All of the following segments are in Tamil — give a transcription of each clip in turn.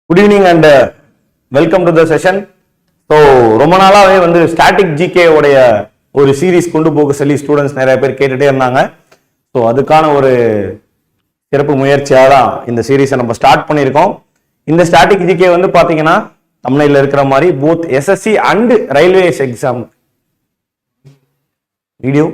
Good evening and welcome to the session. So, ரொம்ப நாளாவே வந்து ஸ்டாட்டிக் ஜிகே உடைய ஒரு சீரீஸ் கொண்டு போக சொல்லி ஸ்டூடெண்ட்ஸ் நிறைய பேர் கேட்டுட்டே இருந்தாங்க. ஸோ அதுக்கான ஒரு சிறப்பு முயற்சியாக தான் இந்த சீரீஸை நம்ம ஸ்டார்ட் பண்ணியிருக்கோம். இந்த ஸ்டாட்டிக் ஜிகே வந்து பார்த்தீங்கன்னா தமிழ்ல இருக்கிற மாதிரி both SSC and railways exam video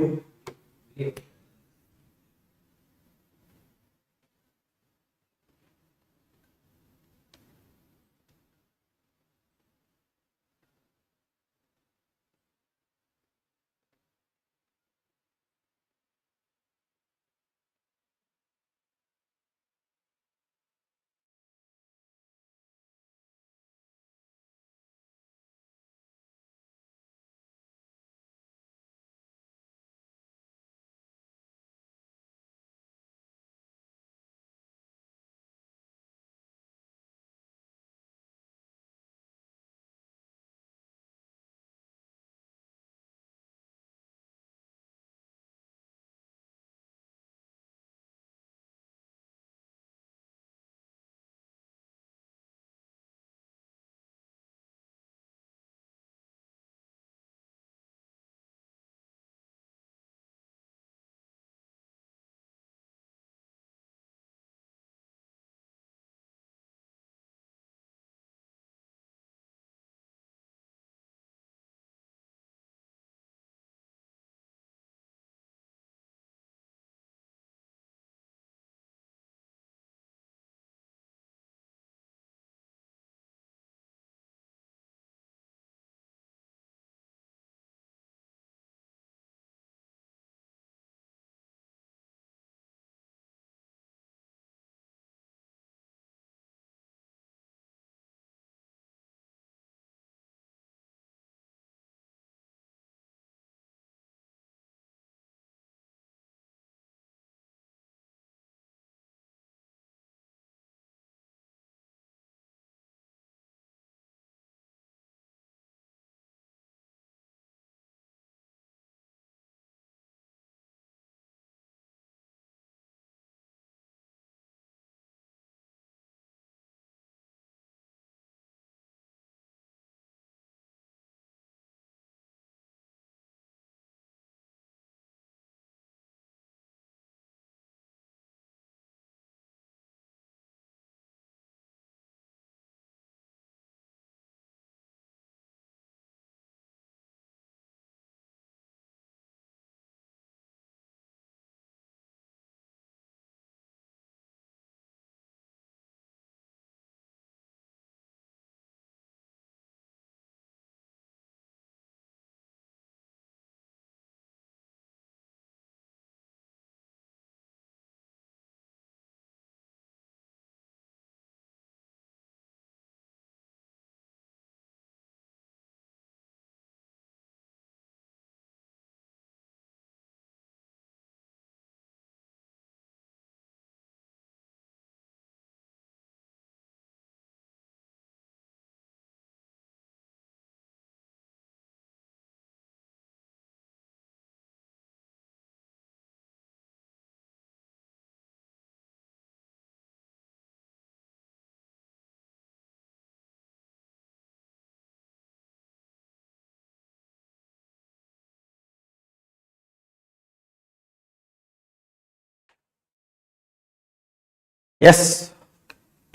yes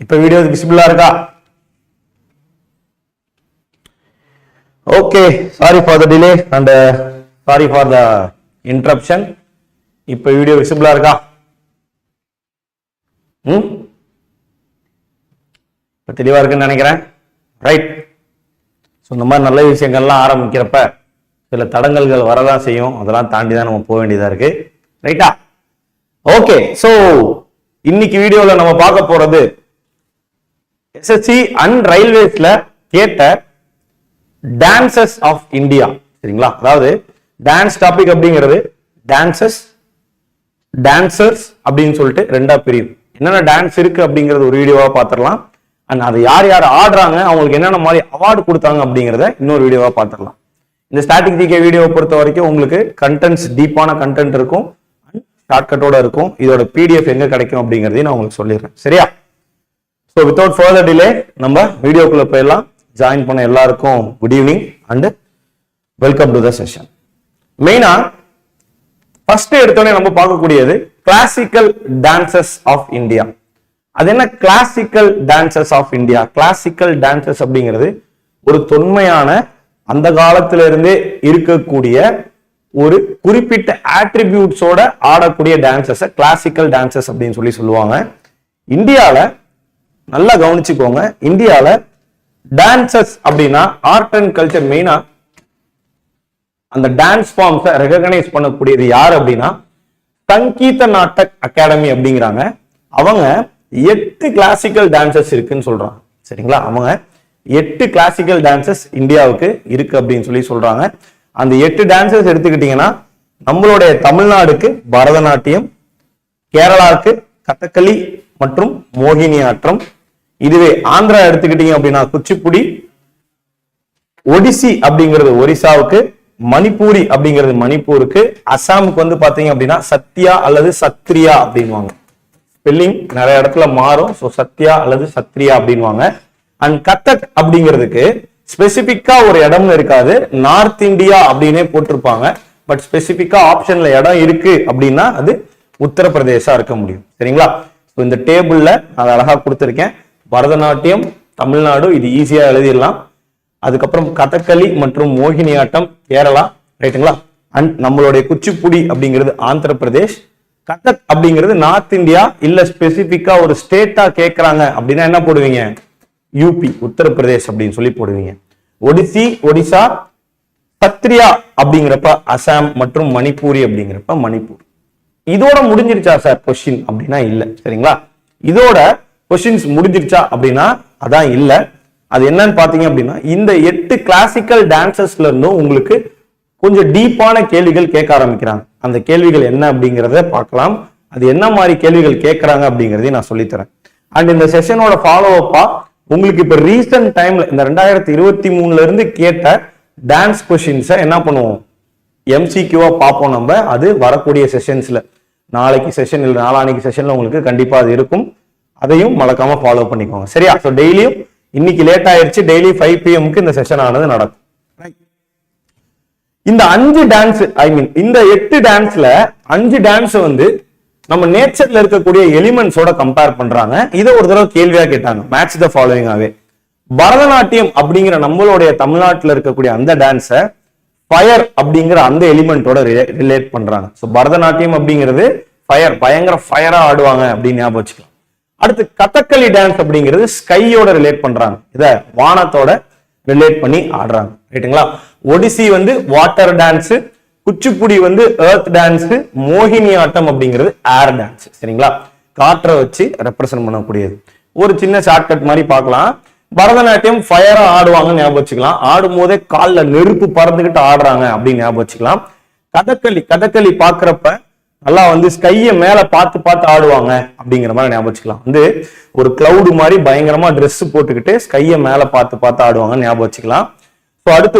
இப்போ வீடியோ விசிபிளா இருக்கா? Okay, sorry for the delay and sorry for the interruption. இப்போ வீடியோ விசிபிளா இருக்கா? இப்போ தெளிவா இருக்குன்னு நினைக்கிறேன். ரைட். ஸோ இந்த மாதிரி நல்ல விஷயங்கள்லாம் ஆரம்பிக்கிறப்ப சில தடங்கல்கள் வரதான் செய்யும். அதெல்லாம் தாண்டி தான் நம்ம போக வேண்டியதா இருக்கு. ரைட்டா? ஓகே, ஸோ இன்னைக்கு வீடியோல நம்ம பார்க்க போறது எஸ்எஸ்சி அண்ட் ரயில்வேஸ்ல கேட்ட டான்சஸ் ஆஃப் இந்தியா. சரிங்களா? அதாவது டான்ஸ் டாபிக் அப்படிங்கிறது டான்சர்ஸ் அப்படின்னு சொல்லிட்டு ரெண்டா பிரிவு. என்னென்ன டான்ஸ் இருக்கு அப்படிங்கறது ஒரு வீடியோவா பார்த்துடலாம். அண்ட் அதை யார் யார் ஆடுறாங்க, அவங்களுக்கு என்னென்ன மாதிரி அவார்டு கொடுத்தாங்க அப்படிங்கிறத இன்னொரு வீடியோவா பார்த்துடலாம். இந்த ஸ்டாட்டிக் ஜிகே வீடியோவை பொறுத்த வரைக்கும் உங்களுக்கு கண்டென்ட்ஸ், டீப்பான கண்டென்ட் இருக்கும், ஷார்ட்கட்டோட இருக்கும். இதோட பிடிஎஃப் எங்க கிடைக்கும் அப்படிங்கறதையும் நான் உங்களுக்கு சொல்லிடுறேன். சரியா? So so without further delay நம்ம வீடியோக்குள்ள போயிடலாம். ஜாயின் பண்ண எல்லாருக்கும் good evening and welcome to the session. மெயினா ஃபர்ஸ்ட் எடுத்தோடனே நம்ம பார்க்கக்கூடியது கிளாசிக்கல் டான்சஸ் ஆஃப் இந்தியா. அது என்ன classical dances of India? Classical dances அப்படிங்கிறது ஒரு தொன்மையான அந்த காலத்திலிருந்தே இருக்கக்கூடிய ஒரு குறிப்பிட்ட ஆட்ரிபியூட்ஸோட ஆடக்கூடிய டான்சஸ் கிளாசிக்கல் டான்சஸ் அப்படின்னு சொல்லுவாங்க. இந்தியால நல்லா கவனிச்சுக்கோங்க, இந்தியால டான்சஸ் அப்படின்னா ஆர்ட் அண்ட் கல்ச்சர் மெயினா அந்த டான்ஸ் ஃபார்ம்ஸை ரெகக்னைஸ் பண்ணக்கூடியது யார் அப்படின்னா சங்கீத நாட்டக் அகாடமி அப்படிங்கிறாங்க. அவங்க 8 கிளாசிக்கல் டான்சஸ் இருக்குன்னு சொல்றாங்க. சரிங்களா, அவங்க 8 கிளாசிக்கல் டான்சஸ் இந்தியாவுக்கு இருக்கு அப்படின்னு சொல்றாங்க. அந்த 8 டான்சஸ் எடுத்துக்கிட்டீங்கன்னா நம்மளுடைய தமிழ்நாடுக்கு பரதநாட்டியம், கேரளாவுக்கு கதகளி மற்றும் மோகினி ஆட்டம், இதுவே ஆந்திரா எடுத்துக்கிட்டீங்க அப்படின்னா குச்சிப்புடி, ஒடிசி அப்படிங்கிறது ஒரிசாவுக்கு, மணிப்பூரி அப்படிங்கிறது மணிப்பூருக்கு, அசாமுக்கு வந்து பாத்தீங்க அப்படின்னா சத்யா அல்லது சத்ரியா அப்படின்வாங்க. ஸ்பெல்லிங் நிறைய இடத்துல மாறும். ஸோ சத்யா அல்லது சத்ரியா அப்படின்வாங்க. அண்ட் கத்தக் அப்படிங்கிறதுக்கு ஸ்பெசிபிக்கா ஒரு இடம்னு இருக்காது, நார்த் இந்தியா அப்படின்னே போட்டிருப்பாங்க. பட் ஸ்பெசிபிக்கா ஆப்ஷன்ல இடம் இருக்கு அப்படின்னா அது உத்தரப்பிரதேசா இருக்க முடியும். சரிங்களா, இந்த டேபிள்ல நான் அழகா கொடுத்திருக்கேன். பரதநாட்டியம் தமிழ்நாடு, இது ஈஸியா எழுதிடலாம். அதுக்கப்புறம் கதகளி மற்றும் மோகினி ஆட்டம் கேரளா, ரைட்டுங்களா. அண்ட் நம்மளுடைய குச்சிப்புடி அப்படிங்கிறது ஆந்திர பிரதேஷ், கதக் அப்படிங்கிறது நார்த் இந்தியா, இல்ல ஸ்பெசிபிக்கா ஒரு ஸ்டேட்டா கேட்கறாங்க அப்படின்னா என்ன போடுவீங்க? யூபி உத்தரப்பிரதேஷ் அப்படின்னு போடுவீங்க. ஒடிசி ஒடிசா, சத்ரியா அப்படிங்கிறப்ப அசாம் மற்றும் மணிப்பூரி அப்படிங்கிறப்ப மணிப்பூர். இதோட முடிஞ்சிருச்சா சார் கொஸ்டின் அப்படின்னா இல்ல. சரிங்களா, இதோட கொஸ்டின்ஸ் முடிஞ்சிருச்சா அப்படின்னா அதான் இல்ல. அது என்னன்னு பாத்தீங்க அப்படின்னா இந்த 8 கிளாசிக்கல் டான்சஸ்ல இருந்தும் உங்களுக்கு கொஞ்சம் டீப்பான கேள்விகள் கேட்க ஆரம்பிக்கிறாங்க. அந்த கேள்விகள் என்ன அப்படிங்கிறத பார்க்கலாம். அது என்ன மாதிரி கேள்விகள் கேட்கறாங்க அப்படிங்கறதையும் நான் சொல்லித்தரேன். அண்ட் இந்த செஷனோட ஃபாலோ அப்பா உங்களுக்கு இப்ப ரீசன்ட் டைம்ல இந்த 2023ல இருந்து கேட்ட டான்ஸ் கொஸ்டின்ஸை என்ன பண்ணுவோம்? எம்சிக்யூவா பார்ப்போம் நம்ம. அது வரக்கூடிய செஷன்ஸ்ல, நாளைக்கு செஷன் இல்லை நாளானைக்கு செஷன்ல உங்களுக்கு கண்டிப்பா அது இருக்கும். அதையும் மறக்காம ஃபாலோ பண்ணிக்கோங்க. சரியா? ஸோ டெய்லியும் இன்னைக்கு லேட் ஆயிடுச்சு, டெய்லி 5 PM இந்த செஷன் ஆனது நடக்கும். இந்த 5 டான்ஸ் இந்த 8 டான்ஸ்ல 5 டான்ஸ் வந்து நம்ம நேச்சர்ல இருக்கக்கூடிய எலிமெண்ட்ஸோட கம்பேர் பண்றாங்க. இதை ஒரு தடவை கேள்வியா கேட்டாங்க, மேட்ச் த ஃபாலோவிங்காவே. பரதநாட்டியம் அப்படிங்கிற நம்மளுடைய தமிழ்நாட்டில் இருக்கக்கூடிய அந்த டான்ஸை ஃபயர் அப்படிங்கிற அந்த எலிமெண்டோட ரிலேட் பண்றாங்க. ஸோ பரதநாட்டியம் அப்படிங்கிறது ஃபயர், பயங்கர ஃபயரா ஆடுவாங்க அப்படின்னு ஞாபகம் வச்சுக்கலாம். அடுத்து கதகளி டான்ஸ் அப்படிங்கிறது ஸ்கையோட ரிலேட் பண்றாங்க, இத வானத்தோட ரிலேட் பண்ணி ஆடுறாங்க. ரைட்டுங்களா. ஒடிசி வந்து வாட்டர் டான்ஸ், குச்சிப்புடி வந்து எர்த் டான்ஸ், மோகினி ஆட்டம் அப்படிங்கிறது ஏர் டான்ஸ். சரிங்களா, காற்றை வச்சு ரெப்ரசன்ட் பண்ணக்கூடியது. ஒரு சின்ன ஷார்ட்கட் மாதிரி பார்க்கலாம். பரதநாட்டியம் ஃபயரா ஆடுவாங்கன்னு ஞாபகம் வச்சுக்கலாம், ஆடும் போதே காலில் நெருப்பு பறந்துகிட்டு ஆடுறாங்க அப்படின்னு ஞாபகம் வச்சுக்கலாம். கதகளி பாக்குறப்ப நல்லா வந்து ஸ்கைய மேல பார்த்து ஆடுவாங்க அப்படிங்கிற மாதிரி ஞாபகம் வச்சுக்கலாம். வந்து ஒரு கிளவுடு மாதிரி பயங்கரமா ட்ரெஸ் போட்டுக்கிட்டு ஸ்கைய மேல பார்த்து ஆடுவாங்கன்னு ஞாபகம் வச்சுக்கலாம். ஸோ அடுத்து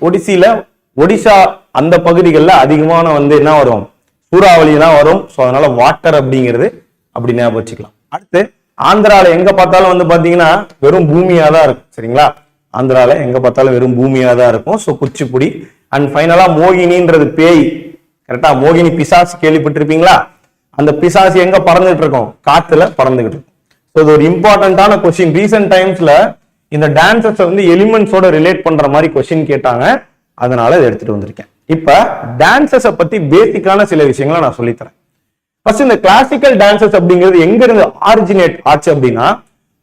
ஒடிசியில ஒடிசா அந்த பகுதிகளில் அதிகமான வந்து என்ன வரும்? சூறாவளி தான் வரும். ஸோ அதனால வாட்டர் அப்படிங்கிறது அப்படி ஞாபகம் வச்சுக்கலாம். அடுத்து ஆந்திரால எங்க பார்த்தாலும் வந்து பாத்தீங்கன்னா வெறும் பூமியா தான் இருக்கும். சரிங்களா, ஆந்திரால எங்க பார்த்தாலும் வெறும் பூமியா தான் இருக்கும். ஸோ குச்சிப்புடி. அண்ட் ஃபைனலா மோகினின்றது பேய். கரெக்டா, மோகினி பிசாசு கேள்விப்பட்டிருப்பீங்களா? அந்த பிசாசு எங்க பறந்துட்டு இருக்கோம்? காத்துல பறந்துகிட்டு இருக்கும். ஸோ இது ஒரு இம்பார்ட்டன்டான கொஸ்டின். ரீசென்ட் டைம்ஸ்ல இந்த டான்சஸ் வந்து எலிமெண்ட்ஸோட ரிலேட் பண்ற மாதிரி கொஸ்டின் கேட்டாங்க, அதனால இதை எடுத்துட்டு வந்திருக்கேன். இப்ப டான்சஸை பத்தி பேசிக்கான சில விஷயங்களை நான் சொல்லித்தரேன். ஃபர்ஸ்ட் இந்த கிளாசிக்கல் டான்சஸ் அப்படிங்கிறது எங்க இருந்து ஆரிஜினேட் ஆச்சு அப்படின்னா,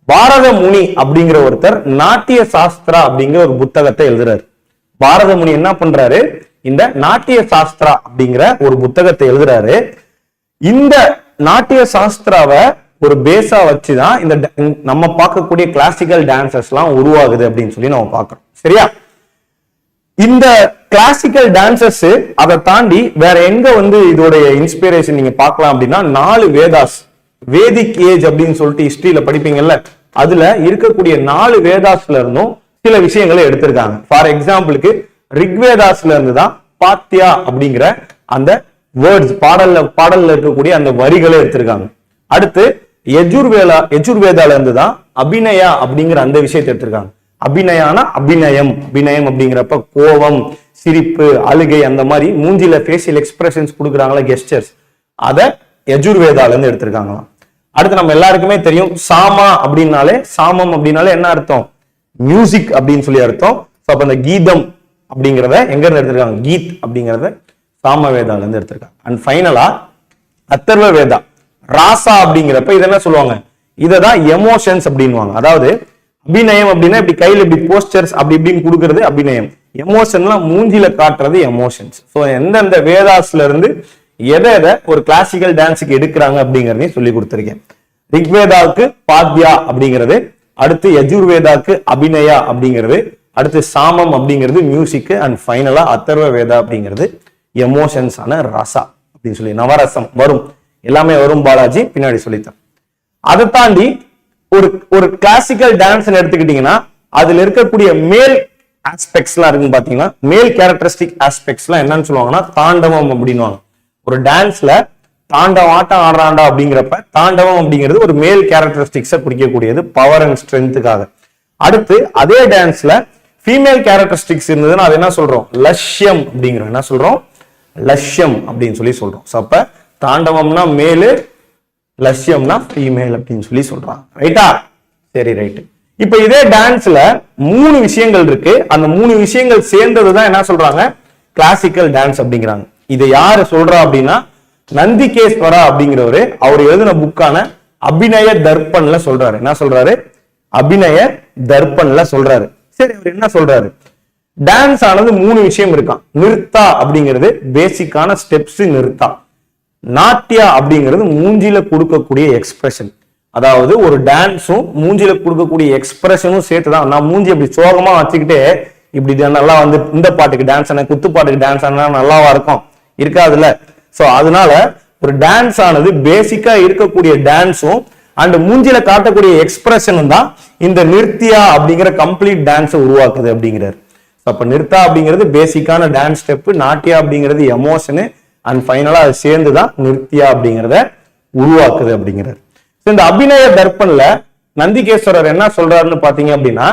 பாரத முனி அப்படிங்கிற ஒருத்தர் நாட்டிய சாஸ்திரா அப்படிங்கிற ஒரு புத்தகத்தை எழுதுறாரு. பாரத முனி என்ன பண்றாரு? இந்த நாட்டிய சாஸ்திரா அப்படிங்கிற ஒரு புத்தகத்தை எழுதுறாரு. இந்த நாட்டிய சாஸ்திராவை ஒரு பேஸா வச்சுதான் இந்த நம்ம பார்க்கக்கூடிய கிளாசிக்கல் டான்சஸ் எல்லாம் உருவாகுது அப்படின்னு நம்ம பார்க்கிறோம். சரியா, இந்த கிளாசிக்கல் டான்சஸ் அதை தாண்டி வேற எங்க வந்து இதோடைய இன்ஸ்பிரேஷன் நீங்க பார்க்கலாம் அப்படின்னா 4 வேதாஸ், வேதிக் ஏஜ் அப்படின்னு சொல்லிட்டு ஹிஸ்டரியில படிப்பீங்கல்ல, அதுல இருக்கக்கூடிய 4 வேதாஸ்ல இருந்தும் சில விஷயங்களை எடுத்திருக்காங்க. ஃபார் எக்ஸாம்பிளுக்கு ரிக்வேதாஸ்ல இருந்து தான் பாத்தியா அப்படிங்கிற அந்த வேர்ட்ஸ் பாடல்ல இருக்கக்கூடிய அந்த வரிகளை எடுத்திருக்காங்க. அடுத்து யஜுர்வேதால இருந்து தான் அபிநயா அப்படிங்கிற அந்த விஷயத்தை எடுத்திருக்காங்க. அபிநயானா அபிநயம், அபிநயம் அப்படிங்கிறப்ப கோபம், சிரிப்பு, அழுகை, அந்த மாதிரி மூஞ்சில ஃபேஷியல் எக்ஸ்பிரஷன்ஸ் கொடுக்குறாங்களா கெஸ்டர்ஸ், அதை யஜுர்வேதால இருந்து எடுத்திருக்காங்களாம். அடுத்து நம்ம எல்லாருக்குமே தெரியும் சாமா அப்படின்னாலே, சாமம் அப்படின்னாலே என்ன அர்த்தம்? மியூசிக் அப்படின்னு சொல்லி அர்த்தம். அப்ப அந்த கீதம் அப்படிங்கிறத எங்க இருந்து எடுத்திருக்காங்க? கீத் அப்படிங்கிறத சாமவேதால இருந்து எடுத்திருக்காங்க. அண்ட் ஃபைனலா அத்தர்வ வேதா ராசா அப்படிங்கிறப்ப இதை என்ன சொல்லுவாங்க? இததான் எமோஷன்ஸ் அப்படின்வாங்க. அதாவது அபிநயம் அப்படின்னா இப்படி கையில இப்படி போஸ்டர்ஸ் அப்படி இப்படின்னு கொடுக்கறது அபிநயம். எமோஷன்லாம் மூஞ்சில காட்டுறது எமோஷன்ஸ். ஸோ எந்தெந்த வேதாஸ்ல இருந்து எதை எதை ஒரு கிளாசிக்கல் டான்ஸுக்கு எடுக்கிறாங்க அப்படிங்கிறதையும் சொல்லி கொடுத்துருக்கேன். ரிக்வேதாவுக்கு பாத்யா அப்படிங்கிறது, அடுத்து யஜுர்வேதாவுக்கு அபிநயா அப்படிங்கிறது, அடுத்து சாமம் அப்படிங்கிறது மியூசிக், அண்ட் ஃபைனலா அத்தர்வ வேதா அப்படிங்கிறது எமோஷன்ஸ் ஆன ரசா அப்படின்னு சொல்லி நவரசம் வரும். எல்லாமே வரும் பாலாஜி, பின்னாடி சொல்லித்தரேன். அதை தாண்டி ஒரு கிளாசிக்கல் டான்ஸ் எடுத்துக்கிட்டீங்கன்னா அதுல இருக்கக்கூடிய மேல் ஆஸ்பெக்ட்ஸ் எல்லாம் இருக்குன்னு பாத்தீங்கன்னா, மேல் கேரக்டரிஸ்டிக் ஆஸ்பெக்ட்ஸ் எல்லாம் என்னன்னு சொல்லுவாங்கன்னா தாண்டவம் அப்படின்வாங்க. ஒரு டான்ஸ்ல தாண்டவம் ஆட்டம் ஆடுறாண்டா அப்படிங்கிறப்ப தாண்டவம் அப்படிங்கிறது ஒரு மேல் கேரக்டரிஸ்டிக்ஸை குறிக்கக்கூடியது, பவர் அண்ட் ஸ்ட்ரென்த்துக்காக. அடுத்து அதே டான்ஸ்ல ஃபீமேல் கேரக்டரிஸ்டிக்ஸ் இருந்ததுன்னா அது என்ன சொல்றோம்? லட்சியம் அப்படிங்கிறோம். என்ன சொல்றோம்? லட்சியம் அப்படின்னு சொல்லி சொல்றோம். அப்ப தாண்டவம்னா மேலு, லட்சியம்னா ஃபீமேல் அப்படின்னு சொல்லி சொல்றாங்க. ரைட்டா? சரி, ரைட்டு. இப்ப இதே டான்ஸ்ல 3 விஷயங்கள் இருக்கு. அந்த 3 விஷயங்கள் சேர்ந்ததுதான் என்ன சொல்றாங்க? கிளாசிக்கல் டான்ஸ் அப்படிங்கிறாங்க. இதை யாரு சொல்றா அப்படின்னா நந்திகேஸ்வரா அப்படிங்கிறவரு அவர் எழுதின புக்கான அபிநய தர்ப்பன்ல சொல்றாரு. என்ன சொல்றாரு? அபிநய தர்ப்பன்ல சொல்றாரு. சரி, அவர் என்ன சொல்றாரு? டான்ஸ் ஆனது 3 விஷயம் இருக்கான். நிறுத்தா அப்படிங்கிறது பேசிக்கான ஸ்டெப்ஸ் நிறுத்தா. நாட்டியா அப்படிங்கிறது மூஞ்சில கொடுக்கக்கூடிய எக்ஸ்பிரஷன். அதாவது ஒரு டான்ஸும் மூஞ்சில கொடுக்கக்கூடிய எக்ஸ்பிரஷனும் சேர்த்துதான். நான் மூஞ்சி அப்படி சோகமா வச்சுக்கிட்டே இப்படி நல்லா வந்து இந்த பாட்டுக்கு டான்ஸ் ஆன, குத்து பாட்டுக்கு டான்ஸ் ஆனா நல்லாவா இருக்கும்? இருக்காதுல்ல. சோ அதனால ஒரு டான்ஸ் ஆனது பேசிக்கா இருக்கக்கூடிய டான்ஸும் அண்ட் மூஞ்சில காட்டக்கூடிய எக்ஸ்பிரஷனும் தான் இந்த நிறுத்தியா அப்படிங்கிற கம்ப்ளீட் டான்ஸை உருவாக்குது அப்படிங்கிறார். அப்ப நிறுத்தா அப்படிங்கிறது பேசிக்கான டான்ஸ் ஸ்டெப், நாட்டியா அப்படிங்கிறது எமோஷனு, அண்ட் ஃபைனலா அது சேர்ந்துதான் நிறுத்தியா அப்படிங்கிறத உருவாக்குது அப்படிங்கிறார். இந்த அபிநய தர்ப்பன்ல நந்திகேஸ்வரர் என்ன சொல்றாருன்னு பாத்தீங்க அப்படின்னா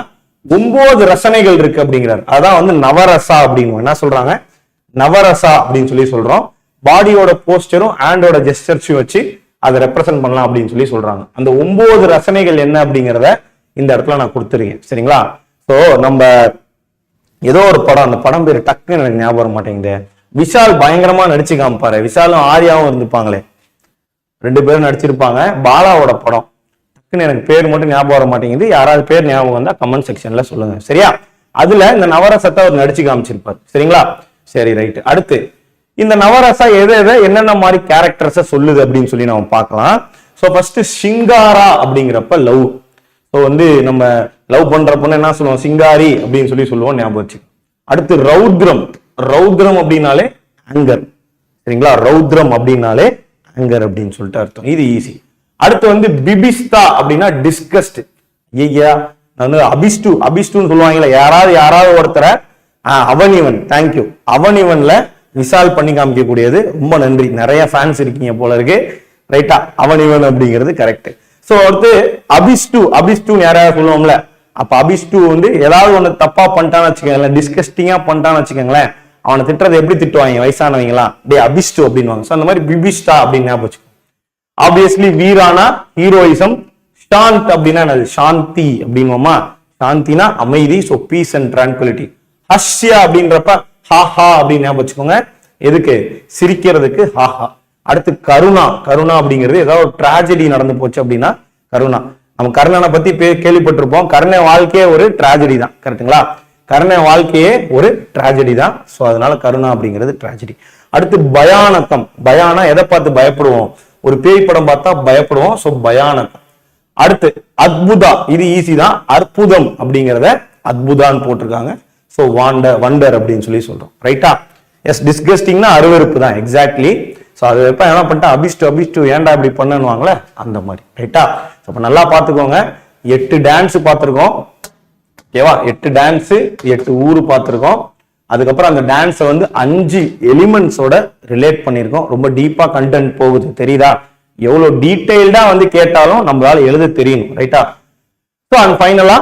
9 ரசனைகள் இருக்கு அப்படிங்கிறார். அதான் வந்து நவரசா அப்படின்னு என்ன சொல்றாங்க? நவரசா அப்படின்னு சொல்லி சொல்றோம். பாடியோட போஸ்டரும் ஹேண்டோட ஜெஸ்டர்ஸையும் வச்சு அதை ரெப்ரசென்ட் பண்ணலாம் அப்படின்னு சொல்லி சொல்றாங்க. அந்த 9 ரசனைகள் என்ன அப்படிங்கிறத இந்த இடத்துல நான் கொடுத்துருக்கேன். சரிங்களா? சோ நம்ம ஏதோ ஒரு படம், அந்த படம் பேரு டக்குன்னு எனக்கு ஞாபகம் மாட்டேங்குது. விஷால் பயங்கரமா நடிச்சு காமிப்பாரு. விஷாலும் ஆர்யாவும் இருந்துப்பாங்களே, 2 பேரும் நடிச்சிருப்பாங்க. பாலாவோட படம் டக்குன்னு எனக்கு பேர் மட்டும் ஞாபகம் வர மாட்டேங்குது. யாராவது பேர் ஞாபகம் வந்தா கமெண்ட் செக்ஷன்ல சொல்லுங்க. சரியா? அதுல இந்த நவரசத்தை அவர் நடிச்சு காமிச்சிருப்பாரு. சரிங்களா? சரி, ரைட். அடுத்து இந்த நவரசா என்னென்ன மாதிரி கேரக்டர்ஸ சொல்லுது அப்படின்னு சொல்லி நம்ம பார்க்கலாம். சோ ஃபர்ஸ்ட் சிங்காரா அப்படிங்கிறப்ப லவ். ஸோ வந்து நம்ம லவ் பண்ற பொண்ணு என்ன சொல்லுவோம்? சிங்காரி அப்படின்னு சொல்லி சொல்லுவோம், ஞாபகம் வச்சு. அடுத்து ரௌத்ரம். ரௌத்ரம் அப்படின்னாலே ஆங்கர். சரிங்களா? ரௌத்ரம் அப்படின்னாலே ஆங்கர் அப்படின்னு சொல்லிட்டு அர்த்தம். இது ஈஸி. அடுத்து வந்து பிபிஸ்தா அப்படின்னா டிஸ்கஸ்ட். ஐயா, நான் வந்து அபிஸ்டுன்னு சொல்லுவாங்களே, யாராவது ஒருத்தரை அவனிவன், தேங்க்யூ, அவனிவன்ல விசால் பண்ணி காமிக்கக்கூடியது. ரொம்ப நன்றி, நிறைய ஃபேன்ஸ் இருக்கீங்க போல இருக்கு. ரைட்டா? அவனிவன் அப்படிங்கிறது கரெக்ட். சோ அடுத்து அபிஸ்டு யாராவது சொல்லுவோம்ல, அப்ப அபிஸ்டு வந்து ஏதாவது ஒண்ணு தப்பா பண்ணிட்டான்னு வச்சுக்கோங்களேன், டிஸ்கஸ்டிங்கா பண்ணிட்டான்னு வச்சுக்கோங்களேன், அவனை திட்டுறது எப்படி திட்டுவாங்க வயசானவங்களா? டே அபிஸ்டு அப்படின்வாங்க. சோ அந்த மாதிரி பிபிஸ்டா அப்படின்னு ஞாபகம் வச்சுக்கோ. ஆப்வியஸ்லி வீரானா ஹீரோயிசம், சாந்த் அப்படின்னா சாந்தி அப்படின்வோமா? சாந்தினா அமைதி, சோ பீஸ் அண்ட் டிராங்குலிட்டி. ஹஸ்யா அப்படின்றப்ப ஹாஹா அப்படின்னு ஞாபகம் வச்சுக்கோங்க. எதுக்கு? சிரிக்கிறதுக்கு ஹாஹா. அடுத்து கருணா. கருணா அப்படிங்கிறது ஏதாவது ஒரு டிராஜடி நடந்து போச்சு அப்படின்னா கருணா. நம்ம கர்ணனை பத்தி கேள்விப்பட்டிருப்போம். கர்ண வாழ்க்கையே ஒரு டிராஜடி தான். கரெக்டுங்களா? கர்ண வாழ்க்கையே ஒரு டிராஜடி தான். சோ அதனால கருணா அப்படிங்கிறது டிராஜடி. அடுத்து பயானகம். பயானா எதை பார்த்து பயப்படுவோம்? ஒரு பேய் படம் பார்த்தா பயப்படுவோம். சோ பயானகம். அடுத்து அத்புதா. இது ஈஸி தான். அற்புதம் அப்படிங்கிறத அத்புதான்னு போட்டிருக்காங்க. சோ வண்டர் அப்படின்னு சொல்லி சொல்றோம். ரைட்டா? எஸ், டிஸ்கஸ்டிங்னா அருவருப்பு தான். எக்ஸாக்ட்லி. சோ அது எப்ப என்ன பண்ணிட்டா அபிஸ்டு ஏன்டா இப்படி பண்ணுவாங்களே அந்த மாதிரி. ரைட்டா? அப்ப நல்லா பாத்துக்கோங்க. 8 டான்ஸ் பார்த்திருக்கோம். ஓகேவா? 8 டான்ஸ், 8 ஊரு பார்த்திருக்கோம். அதுக்கப்புறம் அந்த டான்ஸை வந்து 5 எலிமெண்ட்ஸோட ரிலேட் பண்ணியிருக்கோம். ரொம்ப டீப்பா கண்டென்ட் போகுது, தெரியுதா? எவ்வளவு டீடைல்டா வந்து கேட்டாலும் நம்மளால எழுத தெரியணும். ரைட்டா? ஸோ அண்ட் ஃபைனலா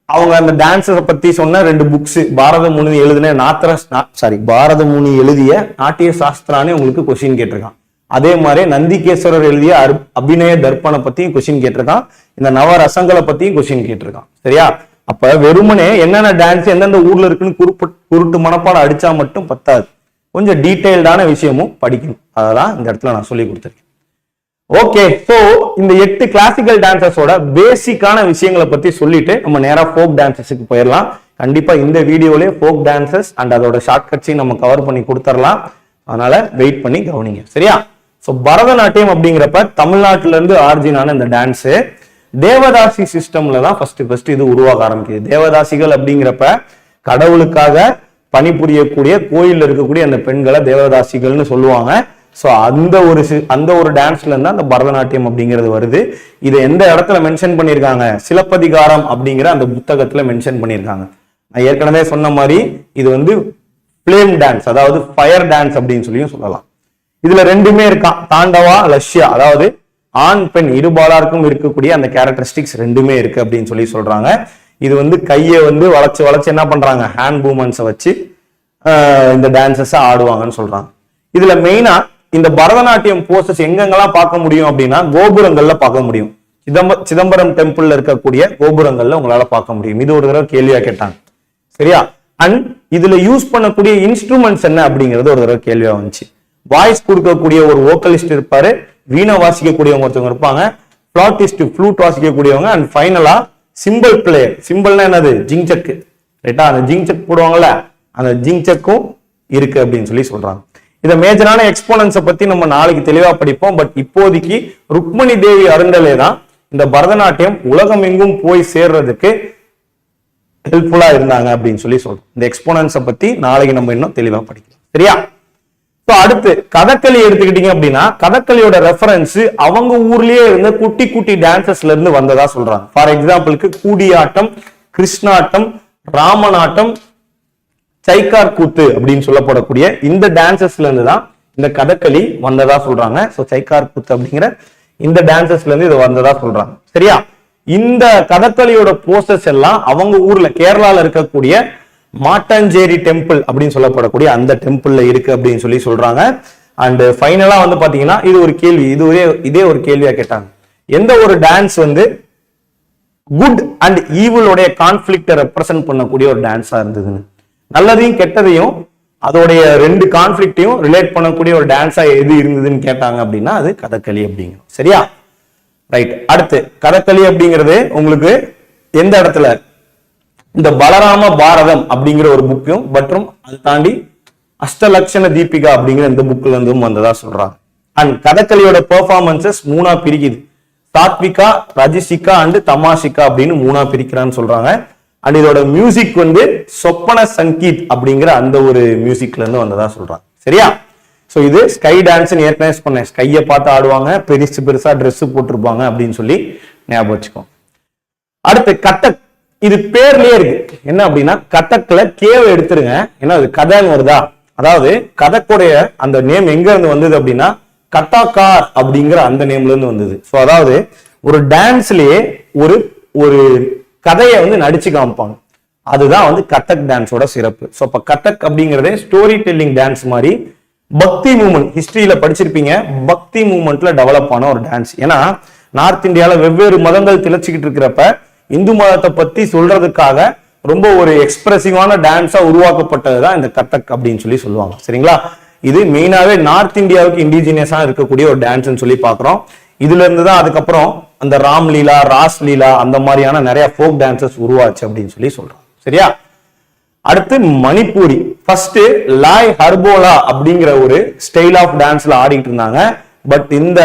அவங்க அந்த டான்ஸை பத்தி சொன்ன 2 புக்ஸ், பாரதமுனி எழுதின பாரதமுனி எழுதிய நாட்டிய சாஸ்திரானே உங்களுக்கு கொஸ்டின் கேட்டிருக்கான். அதே மாதிரி நந்திகேஸ்வரர் எழுதிய அபிநய தர்ப்பணை பத்தியும் கொஸ்டின் கேட்டிருக்கான். இந்த நவரசங்களை பத்தியும் கொஸ்டின் கேட்டிருக்கான். சரியா? அப்ப வெறுமனே என்னென்ன டான்ஸ் எந்தெந்த ஊர்ல இருக்குன்னு குருட்டு மனப்பாடம் அடிச்சா மட்டும் பத்தாது. கொஞ்சம் டீடைல்டான விஷயமும் படிக்கணும். அதெல்லாம் இந்த இடத்துல நான் சொல்லி கொடுத்துருக்கேன். ஓகே, சோ இந்த 8 கிளாசிக்கல் டான்சஸோட பேசிக்கான விஷயங்களை பத்தி சொல்லிட்டு நம்ம நேரா ஃபோக் டான்சஸுக்கு போயிடலாம். கண்டிப்பா இந்த வீடியோலயே ஃபோக் டான்சஸ் அண்ட் அதோட ஷார்ட்கட்ஸையும் நம்ம கவர் பண்ணி கொடுத்துடலாம். அதனால வெயிட் பண்ணி கவனிங்க. சரியா? சோ பரதநாட்டியம் அப்படிங்கிறப்ப தமிழ்நாட்டில இருந்து ஆரிஜினான இந்த டான்ஸ் தேவதாசி சிஸ்டம்ல தான் ஃபர்ஸ்ட் இது உருவாக ஆரம்பிக்குது. தேவதாசிகள் அப்படிங்கிறப்ப கடவுளுக்காக பணிபுரியக்கூடிய கோயில்ல இருக்கக்கூடிய அந்த பெண்களை தேவதாசிகள்னு சொல்லுவாங்க. ஸோ அந்த ஒரு டான்ஸ்ல இருந்தா அந்த பரதநாட்டியம் அப்படிங்கிறது வருது. இதை எந்த இடத்துல மென்ஷன் பண்ணியிருக்காங்க? சிலப்பதிகாரம் அப்படிங்கிற அந்த புத்தகத்துல மென்ஷன் பண்ணியிருக்காங்க. நான் ஏற்கனவே சொன்ன மாதிரி இது வந்து ஃபிளேம் டான்ஸ், அதாவது ஃபயர் டான்ஸ் அப்படின்னு சொல்லியும் சொல்லலாம். இதுல 2மே இருக்கான், தாண்டவா லஷ்யா, அதாவது ஆண் பெண் இருபாலாருக்கும் இருக்கக்கூடிய அந்த கேரக்டரிஸ்டிக்ஸ் 2மே இருக்கு அப்படின்னு சொல்லி சொல்றாங்க. இது வந்து கையை வந்து வளைச்சு என்ன பண்றாங்க, ஹேண்ட் மூவ்மெண்ட்ஸை வச்சு இந்த டான்சஸ் ஆடுவாங்கன்னு சொல்றாங்க. இதுல மெயினா இந்த பரதநாட்டியம் போசஸ் எங்கெங்கெல்லாம் பார்க்க முடியும் அப்படின்னா கோபுரங்கள்ல பார்க்க முடியும். சிதம்பரம் டெம்பிள்ல இருக்கக்கூடிய கோபுரங்கள்ல உங்களால பார்க்க முடியும். இது ஒரு தடவை கேள்வியா கேட்டாங்க. சரியா? அண்ட் இதுல யூஸ் பண்ணக்கூடிய இன்ஸ்ட்ருமெண்ட்ஸ் என்ன அப்படிங்கிறது ஒரு தடவை கேள்வியா வந்துச்சு. வாய்ஸ் கொடுக்கக்கூடிய ஒரு வோக்கலிஸ்ட் இருப்பாரு, வீணை வாசிக்கக்கூடியவங்க ஒருத்தவங்க இருப்பாங்க, பிளாட்டிஸ்ட் ஃப்ளூட் வாசிக்கக்கூடியவங்க, அண்ட் ஃபைனலா சிம்பிள் பிளேயர். சிம்பிள்னா என்னது? ஜிங்சக். ரைட்டா? அந்த ஜிங்சக் போடுவாங்கல்ல, அந்த ஜிங்சக்கும் இருக்கு அப்படின்னு சொல்லி சொல்றாங்க. இந்த மேஜரான எக்ஸ்போனன்ஸை பத்தி நம்ம நாளைக்கு தெளிவா படிப்போம். பட் இப்போதைக்கு ருக்மணி தேவி அருண்டலே தான் இந்த பரதநாட்டியம் உலகம் எங்கும் போய் சேர்றதுக்கு ஹெல்ப்ஃபுல்லா இருந்தாங்க அப்படின்னு சொல்லி சொல்றோம். இந்த எக்ஸ்போனன்ஸை பத்தி நாளைக்கு நம்ம இன்னும் தெளிவா படிக்கலாம். சரியா? அடுத்து கதகளி எடுத்துக்கிட்டீங்க அப்படின்னா கதகளியோட ரெஃபரன்ஸ் அவங்க ஊர்லயே இருந்த குட்டி குட்டி டான்சஸ்ல இருந்து வந்ததா சொல்றாங்க. ஃபார் எக்ஸாம்பிளுக்கு கூடியாட்டம், கிருஷ்ணாட்டம், ராமநாட்டம், சைக்கார் கூத்து அப்படின்னு சொல்லப்படக்கூடிய இந்த டான்சஸ்ல இருந்து தான் இந்த கதகளி வந்ததா சொல்றாங்க. சோ சைக்கார் கூத்து அப்படிங்கிற இந்த டான்சஸ்ல இருந்து இது வந்ததா சொல்றாங்க. சரியா? இந்த கதகளியோட போஸ்டர்ஸ் எல்லாம் அவங்க ஊர்ல கேரளால இருக்கக்கூடிய மாட்டஞ்சேரி டெம்பிள் அப்படின்னு சொல்லப்படக்கூடிய அந்த டெம்பிள்ல இருக்கு அப்படின்னு சொல்லி சொல்றாங்க. அண்ட் ஃபைனலா வந்து பாத்தீங்கன்னா இது ஒரு கேள்வி, இதே ஒரு கேள்வியா கேட்டாங்க. எந்த ஒரு டான்ஸ் வந்து குட் அண்ட் ஈவிலோடைய கான்ஃபிளிக்ட ரெப்ரசென்ட் பண்ணக்கூடிய ஒரு டான்ஸா இருந்ததுன்னு, நல்லதையும் கெட்டதையும் அதோடைய 2 கான்ஃபிளிக்டையும் ரிலேட் பண்ணக்கூடிய ஒரு டான்ஸா எது இருந்ததுன்னு கேட்டாங்க அப்படின்னா அது கதகளி அப்படிங்கிறது. சரியா? ரைட். அடுத்து கதகளி அப்படிங்கிறது உங்களுக்கு எந்த இடத்துல, இந்த பலராம பாரதம் அப்படிங்கிற ஒரு புக்கும் மற்றும் அது தாண்டி அஷ்டலட்சண தீபிகா அப்படிங்கிற இந்த புக்ல இருந்தும் வந்ததா சொல்றாங்க. அண்ட் கதகளியோட பெர்ஃபார்மன்சஸ் 3ஆ பிரிக்குது. சாத்விகா, ரஜிசிகா அண்ட் தமாஷிகா அப்படின்னு 3ஆ பிரிக்கிறான்னு சொல்றாங்க. அண்ட் இதோட மியூசிக் வந்து சொப்பன சங்கீத் அப்படிங்கிற அந்த ஒரு மியூசிக்ல இருந்து வந்ததா சொல்றாங்க. சரியா? சோ இது ஸ்கை டான்ஸ் ஏற்கனவே சொன்னேன். ஸ்கையை பார்த்து ஆடுவாங்க, பெருசா ட்ரெஸ் போட்டிருப்பாங்க அப்படின்னு சொல்லி ஞாபகம் வச்சுக்கோ. அடுத்து கதக், இது பேர்லயே இருக்கு. என்ன அப்படின்னா கதக்ல கேவ எடுத்துருங்க, ஏன்னா அது கதைன்னு வருதா. அதாவது கதக்குடைய அந்த நேம் எங்க இருந்து வந்தது அப்படின்னா கதாகார் அப்படிங்கிற அந்த நேம்ல இருந்து வந்தது. சோ அதாவது ஒரு டான்ஸ்லயே ஒரு கதையை வந்து நடிச்சு காமிப்பாங்க, அதுதான் வந்து கதக் டான்ஸோட சிறப்பு. சோ அப்ப கதக் அப்படிங்கறதே ஸ்டோரி டெல்லிங் டான்ஸ் மாதிரி பக்தி மூவ்மெண்ட், ஹிஸ்டரியில படிச்சிருப்பீங்க, பக்தி மூவ்மெண்ட்ல டெவலப் ஆன ஒரு டான்ஸ். ஏன்னா நார்த் இந்தியால வெவ்வேறு மதங்கள் திளைச்சிக்கிட்டு இருக்கிறப்ப இந்து மதத்தை பத்தி சொல்றதுக்காக ரொம்ப ஒரு எக்ஸ்பிரசிவான டான்ஸா உருவாக்கப்பட்டதுதான் இந்த கதக் அப்படின்னு சொல்லி சொல்லுவாங்க. சரிங்களா? இது மெயினாவே நார்த் இந்தியாவுக்கு இண்டிஜினியஸா இருக்கக்கூடிய ஒரு டான்ஸ் சொல்லி பாக்குறோம். இதுல இருந்துதான் அதுக்கப்புறம் அந்த ராம் லீலா, ராஸ் லீலா அந்த மாதிரியான நிறைய ஃபோக் டான்சஸ் உருவாச்சு அப்படின்னு சொல்லி சொல்றோம். சரியா? அடுத்து மணிப்பூரி. ஃபர்ஸ்ட் லாய் ஹர்போலா அப்படிங்கிற ஒரு ஸ்டைல் ஆஃப் டான்ஸ்ல ஆடிட்டு இருந்தாங்க. பட் இந்த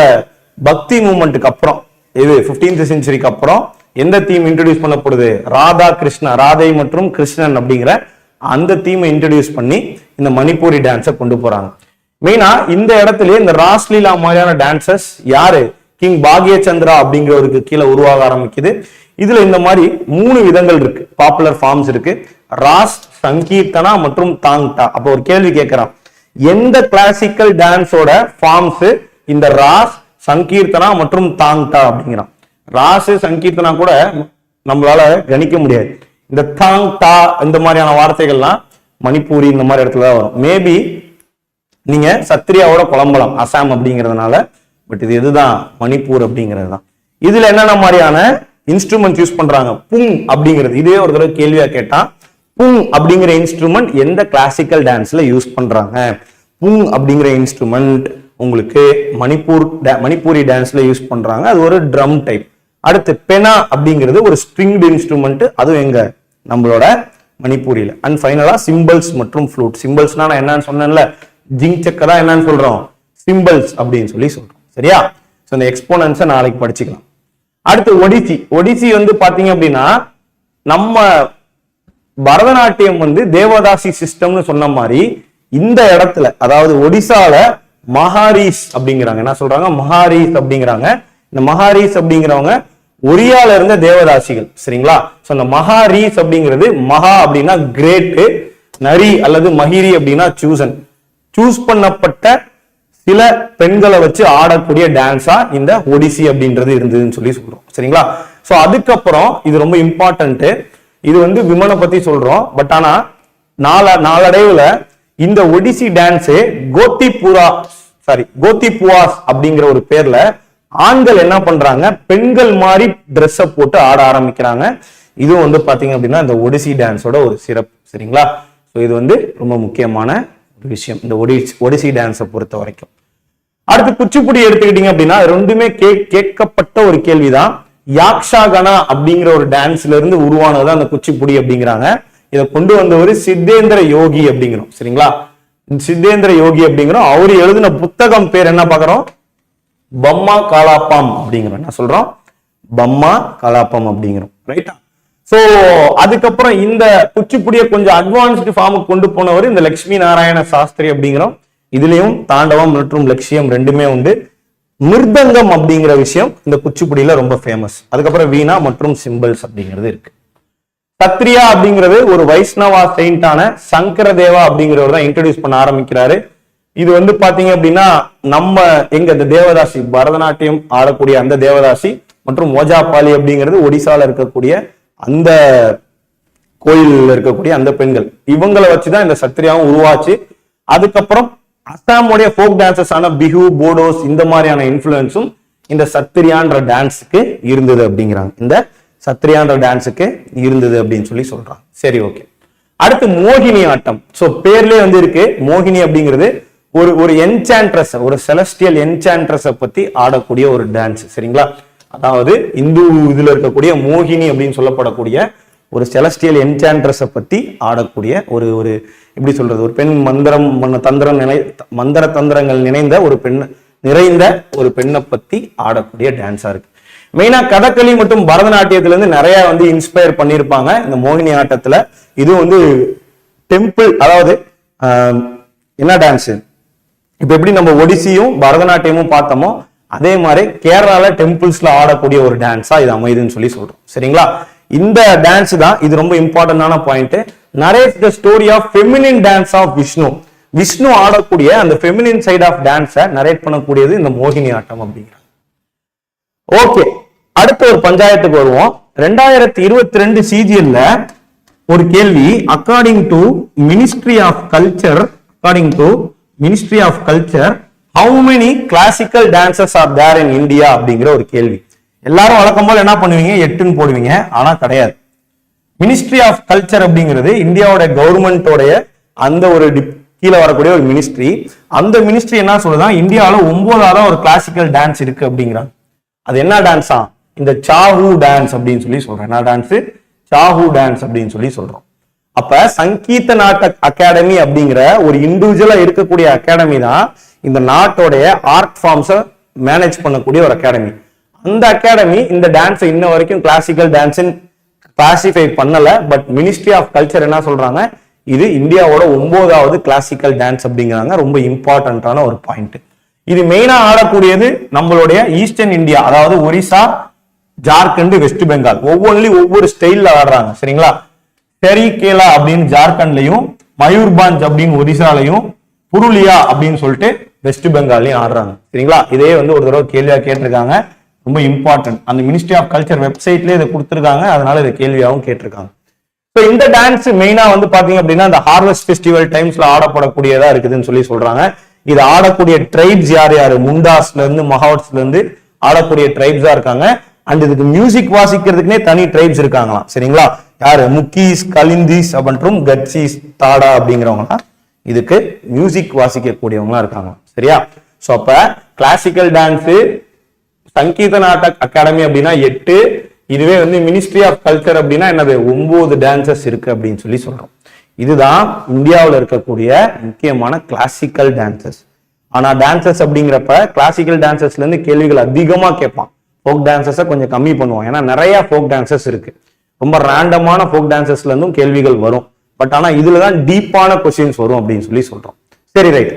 பக்தி மூவ்மெண்ட்டுக்கு அப்புறம், இது 15th செஞ்சுரிக்கு அப்புறம் எந்த தீம் இன்ட்ரோடியூஸ் பண்ணப்படுது? ராதா கிருஷ்ணா, ராதை மற்றும் கிருஷ்ணன் அப்படிங்கிற அந்த தீமை இன்ட்ரோடியூஸ் பண்ணி இந்த மணிப்பூரி டான்ஸை கொண்டு போறாங்க. மெயினா இந்த இடத்துல இந்த ராஸ்லீலா மாதிரியான டான்சஸ் யாரு? கிங் பாக்யச்சந்திரா அப்படிங்கிறவருக்கு கீழே உருவாக ஆரம்பிக்குது. இதுல இந்த மாதிரி 3 விதங்கள் இருக்கு, பாப்புலர் ஃபார்ம்ஸ் இருக்கு. ராஸ், சங்கீர்த்தனா மற்றும் தாங்டா. அப்போ ஒரு கேள்வி கேட்கிறான், எந்த கிளாசிக்கல் டான்ஸோட ஃபார்ம்ஸ் இந்த ராஸ், சங்கீர்த்தனா மற்றும் தாங்டா அப்படிங்கிறான். ராசு சங்கீர்த்தனா கூட நம்மளால கணிக்க முடியாது. இந்த தாங்டா இந்த மாதிரியான வார்த்தைகள்லாம் மணிப்பூரி இந்த மாதிரி இடத்துல தான் வரும். மேபி நீங்க சத்ரியாவோட குழம்பலாம் அசாம் அப்படிங்கிறதுனால. பட் இது எதுதான்? மணிப்பூர் அப்படிங்கிறது தான். இதுல என்னென்ன மாதிரியான இன்ஸ்ட்ருமெண்ட் யூஸ் பண்றாங்க? புங் அப்படிங்கிறது இதே ஒரு தடவை கேள்வியா கேட்டா, புங் அப்படிங்கிற இன்ஸ்ட்ருமெண்ட் எந்த கிளாசிக்கல் டான்ஸ்ல யூஸ் பண்றாங்க? புங் அப்படிங்கிற இன்ஸ்ட்ருமெண்ட் உங்களுக்கு மணிப்பூரி டான்ஸ்ல யூஸ் பண்றாங்க. அது ஒரு ட்ரம் டைப். அடுத்து பெனா அப்படிங்கிறது ஒரு ஸ்ட்ரிங்டு இன்ஸ்ட்ருமெண்ட், அதுவும் எங்க நம்மளோட மணிப்பூரியில. அண்ட் ஃபைனலா சிம்பிள்ஸ் மற்றும் ஃப்ளூட். சிம்பிள்ஸ்னா நான் என்னன்னு சொன்னேன்ல, ஜிங் சக்க தான் என்னன்னு சொல்றோம், சிம்பிள்ஸ் அப்படின்னு சொல்லி சொல்றோம். சரியா? சோ இந்த எக்ஸ்போனன்ஸை நாளைக்கு படிச்சுக்கலாம். அடுத்து ஒடிசி. ஒடிசி வந்து பாத்தீங்க அப்படின்னா நம்ம பரதநாட்டியம் வந்து தேவதாசி சிஸ்டம்னு சொன்ன மாதிரி இந்த இடத்துல, அதாவது ஒடிசால மகாரீஸ் அப்படிங்கிறாங்க. என்ன சொல்றாங்க? மகாரீஸ் அப்படிங்கிறாங்க. இந்த மகாரீஸ் அப்படிங்கிறவங்க ஒரியால இருந்த தேவதாசிகள். சரிங்களா? சோ அந்த மகாரீஸ் அப்படிங்கிறது, மகா அப்படின்னா கிரேட், நரி அல்லது மகிரி அப்படின்னா சூசன், சூஸ் பண்ணப்பட்ட சில பெண்களை வச்சு ஆடக்கூடிய டான்ஸா இந்த ஒடிசி அப்படின்றது இருந்ததுன்னு சொல்லி சொல்றோம். சரிங்களா? சோ அதுக்கப்புறம் இது ரொம்ப இம்பார்ட்டன்ட். இது வந்து விமனை பத்தி சொல்றோம். பட் ஆனா நாளடைவுல இந்த ஒடிசி டான்ஸ் கோத்திபுவாஸ் அப்படிங்கிற ஒரு பேர்ல ஆண்கள் என்ன பண்றாங்க, பெண்கள் மாதிரி ட்ரெஸ் போட்டு ஆட ஆரம்பிக்கிறாங்க. இது வந்து பாத்தீங்க அப்படின்னா இந்த ஒடிசி டான்ஸோட ஒரு சிறப்பு. சரிங்களா? சோ இது வந்து ரொம்ப முக்கியமான ஒரு விஷயம் இந்த ஒடிசி டான்ஸை பொறுத்த வரைக்கும். அடுத்து குச்சிப்புடி எடுத்துக்கிட்டீங்க அப்படின்னா ரெண்டுமே கேட்கப்பட்ட ஒரு கேள்விதான். யாக்ஷாகனா அப்படிங்கிற ஒரு டான்ஸ்ல இருந்து உருவானதுதான் அந்த குச்சிப்புடி அப்படிங்கிறாங்க. இதை கொண்டு வந்தவர் சித்தேந்திர யோகி அப்படிங்கிறோம். சரிங்களா? சித்தேந்திர யோகி அப்படிங்கிறோம். அவரு எழுதின புத்தகம் பேர் என்ன பாக்குறோம்? பம்மா காலாப்பம் அப்படிங்கிறோம். என்ன சொல்றோம்? பம்மா காலாப்பம் அப்படிங்கிறோம். ரைட்டா? சோ அதுக்கப்புறம் இந்த குச்சிப்புடியை கொஞ்சம் அட்வான்ஸ்டு ஃபார்முக்கு கொண்டு போனவர் இந்த லட்சுமி நாராயண சாஸ்திரி அப்படிங்கிறோம். இதுலயும் தாண்டவம் மற்றும் லட்சியம் ரெண்டுமே உண்டு. மிருதங்கம் அப்படிங்கிற விஷயம் இந்த குச்சிப்புடியில ரொம்ப ஃபேமஸ். அதுக்கப்புறம் வீணா மற்றும் சிம்பிள்ஸ் அப்படிங்கிறது இருக்கு. சத்ரியா அப்படிங்கிறது ஒரு வைஷ்ணவா செயின்டான சங்கரதேவா அப்படிங்கிறவர் தான் இன்ட்ரோடியூஸ் பண்ண ஆரம்பிக்கிறாரு. இது வந்து பாத்தீங்க அப்படின்னா நம்ம எங்க இந்த தேவதாசி பரதநாட்டியம் ஆடக்கூடிய அந்த தேவதாசி மற்றும் ஓஜாபாலி அப்படிங்கிறது ஒடிசால இருக்கக்கூடிய அந்த கோயிலில் இருக்கக்கூடிய அந்த பெண்கள், இவங்களை வச்சுதான் இந்த சத்ரியாவும் உருவாச்சு. அதுக்கப்புறம் அசாமுடைய ஃபோக் டான்சஸ் ஆன பிஹு, போடோஸ் இந்த மாதிரியான இன்ஃபுளுன்ஸும் இந்த சத்ரியான்ற டான்ஸுக்கு இருந்தது அப்படிங்கிறாங்க. இந்த சத்ரியான்ற டான்ஸுக்கு இருந்தது அப்படின்னு சொல்லி சொல்றாங்க. சரி, ஓகே. அடுத்து மோகினி ஆட்டம். சோ பேர்லயே வந்து இருக்கு, மோகினி அப்படிங்கிறது ஒரு என்சான்ட்ரஸ், ஒரு செலஸ்டியல் என்சான்ட்ரஸ பத்தி ஆடக்கூடிய ஒரு டான்ஸ். சரிங்களா? அதாவது இந்து இதுல இருக்கக்கூடிய மோகினி அப்படின்னு சொல்லப்படக்கூடிய ஒரு செலஸ்டியல் என்சான்ட்ரஸ பத்தி ஆடக்கூடிய ஒரு எப்படி சொல்றது, ஒரு பெண் மந்திர தந்திரங்கள் நிறைந்த ஒரு பெண்ணை பத்தி ஆடக்கூடிய டான்ஸா இருக்கு. மெயினா கதகளி மற்றும் பரதநாட்டியத்துல இருந்து நிறைய வந்து இன்ஸ்பயர் பண்ணியிருப்பாங்க இந்த மோகினி ஆட்டத்துல. இது வந்து டெம்பிள், அதாவது என்ன டான்ஸ், இப்ப எப்படி நம்ம ஒடிசியும் பரதநாட்டியமும் பார்த்தோமோ அதே மாதிரி கேரளால டெம்பிள்ஸ்ல ஆடக்கூடிய ஒரு டான்ஸா இது அமைதுன்னு சொல்லி சொல்றோம். சரிங்களா? இந்த டான்ஸ் தான் இது ரொம்ப இம்பார்ட்டன்டான point. Narrate the story of feminine dance of Vishnu. Vishnu ஆடக்கூடிய அந்த ஃபெமினின் சைட் ஆஃப் டான்ஸை நரேட் பண்ணக்கூடியது இந்த மோகினி ஆட்டம் அப்படிங்கிறாங்க. ஓகே, அடுத்த ஒரு பஞ்சாயத்துக்கு வருவோம். 2022 சிஜிஎல்ல ஒரு கேள்வி. According to ministry of culture, how many classical dances are there in India அப்படிங்கிற ஒரு கேள்வி. எல்லாரும் வழக்கம் போல என்ன பண்ணுவீங்க, 8ன்னு போடுவீங்க. ஆனா கிடையாது. மினிஸ்ட்ரி ஆஃப் கல்ச்சர் அப்படிங்கிறது இந்தியாவோட கவர்மெண்டோடைய அந்த ஒரு கீழே வரக்கூடிய ஒரு மினிஸ்ட்ரி. அந்த மினிஸ்ட்ரி என்ன சொல்லுதான், இந்தியாவில 9வது ஒரு கிளாசிக்கல் டான்ஸ் இருக்கு அப்படிங்கிறாங்க. அது என்ன டான்ஸா? இந்த சாஹூ டான்ஸ் அப்படின்னு சொல்லி சொல்றேன். என்ன டான்ஸ்? சாஹூ டான்ஸ் அப்படின்னு சொல்லி சொல்றோம். அப்ப சங்கீத நாட்ட அகாடமி அப்படிங்கிற ஒரு இண்டிவிஜுவலா இருக்கக்கூடிய அகாடமி தான் இந்த நாட்டோடைய ஆர்ட் ஃபார்ம்ஸை மேனேஜ் பண்ணக்கூடிய ஒரு அகாடமி. அந்த அகாடமி இந்த டான்ஸை இன்ன வரைக்கும் கிளாசிக்கல் டான்ஸ் கிளாசிஃபை பண்ணல. பட் மினிஸ்ட்ரி ஆஃப் கல்ச்சர் என்ன சொல்றாங்க, இது இந்தியாவோட 9வது கிளாசிக்கல் டான்ஸ் அப்படிங்கிறாங்க. ரொம்ப இம்பார்ட்டன்டான ஒரு பாயிண்ட். இது மெயினா ஆடக்கூடியது நம்மளுடைய ஈஸ்டர்ன் இந்தியா, அதாவது ஒரிசா, ஜார்க்கண்ட், வெஸ்ட் பெங்கால். ஒவ்வொரு ஸ்டைல்ல ஆடுறாங்க. சரிங்களா? செரிகேலா அப்படின்னு ஜார்க்கண்ட்லயும், மயூர்பாஞ்ச் அப்படின்னு ஒரிசாலையும், புருலியா அப்படின்னு சொல்லிட்டு வெஸ்ட் பெங்காலையும் ஆடுறாங்க. சரிங்களா? இதே வந்து ஒரு தடவை கேள்வியா கேட்டிருக்காங்க, ரொம்ப இம்பார்ட்டன்ட். அந்த மினிஸ்ட்ரி ஆஃப் கல்ச்சர் வெப்சைட்லயே இதை கொடுத்துருக்காங்க, அதனால இதை கேள்வியாகவும் கேட்டிருக்காங்க. ஸோ இந்த டான்ஸ் மெயினா வந்து பாத்தீங்க அப்படின்னா இந்த ஹார்வெஸ்ட் ஃபெஸ்டிவல் டைம்ஸ்ல ஆடப்படக்கூடியதா இருக்குதுன்னு சொல்லி சொல்றாங்க. இது ஆடக்கூடிய ட்ரைப்ஸ் யார் யாரு? முண்டாஸ்ல இருந்து மஹாவட்ஸ்ல இருந்து ஆடக்கூடிய ட்ரைப்ஸா இருக்காங்க. அண்ட் இதுக்கு மியூசிக் வாசிக்கிறதுக்குனே தனி ட்ரைப்ஸ் இருக்காங்களாம். சரிங்களா? யாரு? முக்கீஸ், கலிந்திஸ் மற்றும் கட்சிஸ், தாடா அப்படிங்கிறவங்க இதுக்கு மியூசிக் வாசிக்கக்கூடியவங்களா இருக்காங்க. சரியா? சோ அப்ப கிளாசிக்கல் டான்ஸ் சங்கீத நாடக அகாடமி அப்படின்னா 8, இதுவே வந்து மினிஸ்ட்ரி ஆஃப் கல்ச்சர் அப்படின்னா என்னது 9 டான்சஸ் இருக்கு அப்படின்னு சொல்லி சொல்றோம். இதுதான் இந்தியாவில் இருக்கக்கூடிய முக்கியமான கிளாசிக்கல் டான்சஸ். ஆனா டான்சஸ் அப்படிங்கிறப்ப கிளாசிக்கல் டான்சஸ்ல இருந்து கேள்விகள் அதிகமா கேட்பான். ஃபோக் டான்சஸை கொஞ்சம் கம்மி பண்ணுவோம், ஏன்னா நிறைய ஃபோக் டான்சஸ் இருக்கு. ரொம்ப ரேண்டமான ஃபோக் டான்சஸ்ல இருந்தும் கேள்விகள் வரும். பட் ஆனா இதுலதான் டீப்பான கொஸ்டின்ஸ் வரும் அப்படின்னு சொல்லி சொல்றோம். சரி, ரைட்.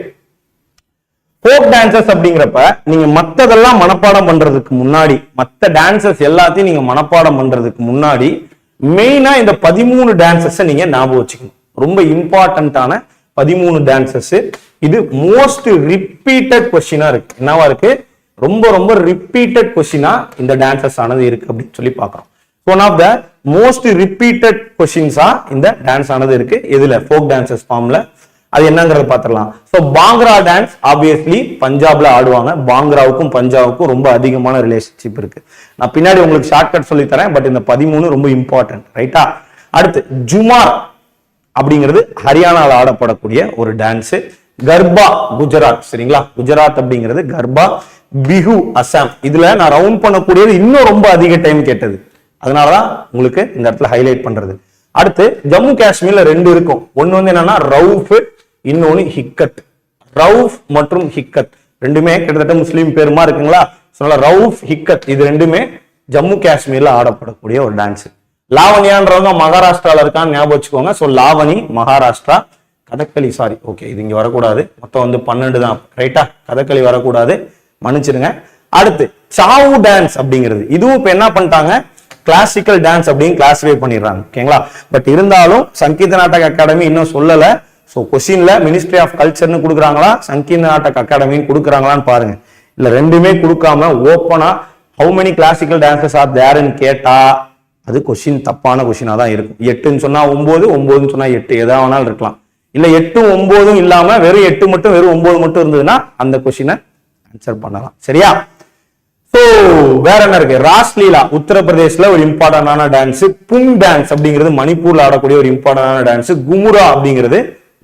ஃபோக் டான்சஸ் அப்படிங்கிறப்ப நீங்க மத்ததெல்லாம் மனப்பாடம் பண்றதுக்கு முன்னாடி, மத்த டான்சஸ் எல்லாத்தையும் நீங்க மனப்பாடம் பண்றதுக்கு முன்னாடி மெயினா இந்த 13 டான்சஸ் நீங்க ஞாபகம் வச்சுக்கணும். ரொம்ப இம்பார்ட்டன்டான 13 டான்சஸ். இது மோஸ்ட் ரிப்பீட்டட் கொஸ்டினா இருக்கு. என்னவா இருக்கு? ரொம்ப ரொம்ப ரிப்பீட்டட் கொஸ்டினா இந்த டான்சஸ் ஆனது இருக்கு அப்படின்னு சொல்லி பாக்குறோம். One of the most repeated கொஸ்டின்ஸா இந்த டான்ஸ் ஆனது இருக்கு. இதுல ஃபோக் டான்சஸ் ஃபார்ம்ல அது என்னங்கறத பாத்திரலாம். சோ பாங்க்ரா டான்ஸ் ஆப்வியஸ்லி பஞ்சாப்ல ஆடுவாங்க. பாங்க்ராவுக்கும் பஞ்சாபுக்கும் ரொம்ப அதிகமான ரிலேஷன்ஷிப் இருக்கு. நான் பின்னாடி உங்களுக்கு ஷார்ட்கட் சொல்லி தரேன், பட் இந்த 13 ரொம்ப இம்பார்ட்டன்ட். ரைட்டா? அடுத்து ஜுமார் அப்படிங்கிறது ஹரியானால ஆடப்படக்கூடிய ஒரு டான்ஸ். கர்பா குஜராத். சரிங்களா? குஜராத் அப்படிங்கிறது கர்பா. பிஹு அசாம். இதுல நான் ரவுண்ட் பண்ணக்கூடியது இன்னும் ரொம்ப அதிக டைம் கேட்டது, அதனாலதான் உங்களுக்கு இந்த இடத்துல ஹைலைட் பண்றது. அடுத்து ஜம்மு காஷ்மீர்ல 2 இருக்கும். ஒன்னு வந்து என்னன்னா ரவுஃப், இன்னொன்னு ஹிக்கட். ரவுஃப் மற்றும் ஹிக்கட் ரெண்டுமே கிட்டத்தட்ட முஸ்லீம் பேருமா இருக்குங்களா? ரவுஃப், ஹிக்கட் இது ரெண்டுமே ஜம்மு காஷ்மீர்ல ஆடப்படக்கூடிய ஒரு டான்ஸ். லாவணியான்றவங்க மகாராஷ்டிரால இருக்கான்னு ஞாபகம் வச்சுக்கோங்க. So Lavani Maharashtra. Kathakali, sorry, okay, இது இங்க வரக்கூடாது. மொத்தம் வந்து 12 தான். ரைட்டா? கதக்களி வரக்கூடாது, மன்னிச்சிருங்க. அடுத்து சாவு டான்ஸ் அப்படிங்கிறது, இதுவும் இப்ப என்ன பண்ணிட்டாங்க, கிளாசிக்கல் டான்ஸ் அப்படின்னு கிளாசிஃபை பண்ணிடுறாங்க. ஓகேங்களா? பட் இருந்தாலும் சங்கீத நாடக அகாடமி இன்னும் சொல்லல. சோ கொஸ்டின்ல மினிஸ்ட்ரி ஆஃப் கல்ச்சர்னு கொடுக்குறாங்களா, சங்கீத நாடக அகாடமின்னு கொடுக்குறாங்களான்னு பாருங்க. இல்ல ரெண்டுமே கொடுக்காம ஓப்பனா how many classical dances are தேர்ன்னு கேட்டா அது கொஸ்டின் தப்பான கொஸ்டினா தான் இருக்கும். 8ன்னு சொன்னா 9, 9ன்னு சொன்னா 8, எதா வேணாலும் இருக்கலாம். இல்ல 8ம் 9ம் இல்லாம வெறும் 8 மட்டும், வெறும் 9 மட்டும் இருந்ததுன்னா அந்த கொஸ்டினை ஆன்சர் பண்ணலாம். சரியா? சோ வேற என்ன இருக்கு? ராஸ்லீலா உத்தரப்பிரதேஷ்ல ஒரு இம்பார்ட்டன்டான டான்ஸ். புங் டான்ஸ் அப்படிங்கிறது மணிப்பூர்ல ஆடக்கூடிய ஒரு இம்பார்ட்டன்டான டான்ஸ். குமுரா அப்படிங்கிறது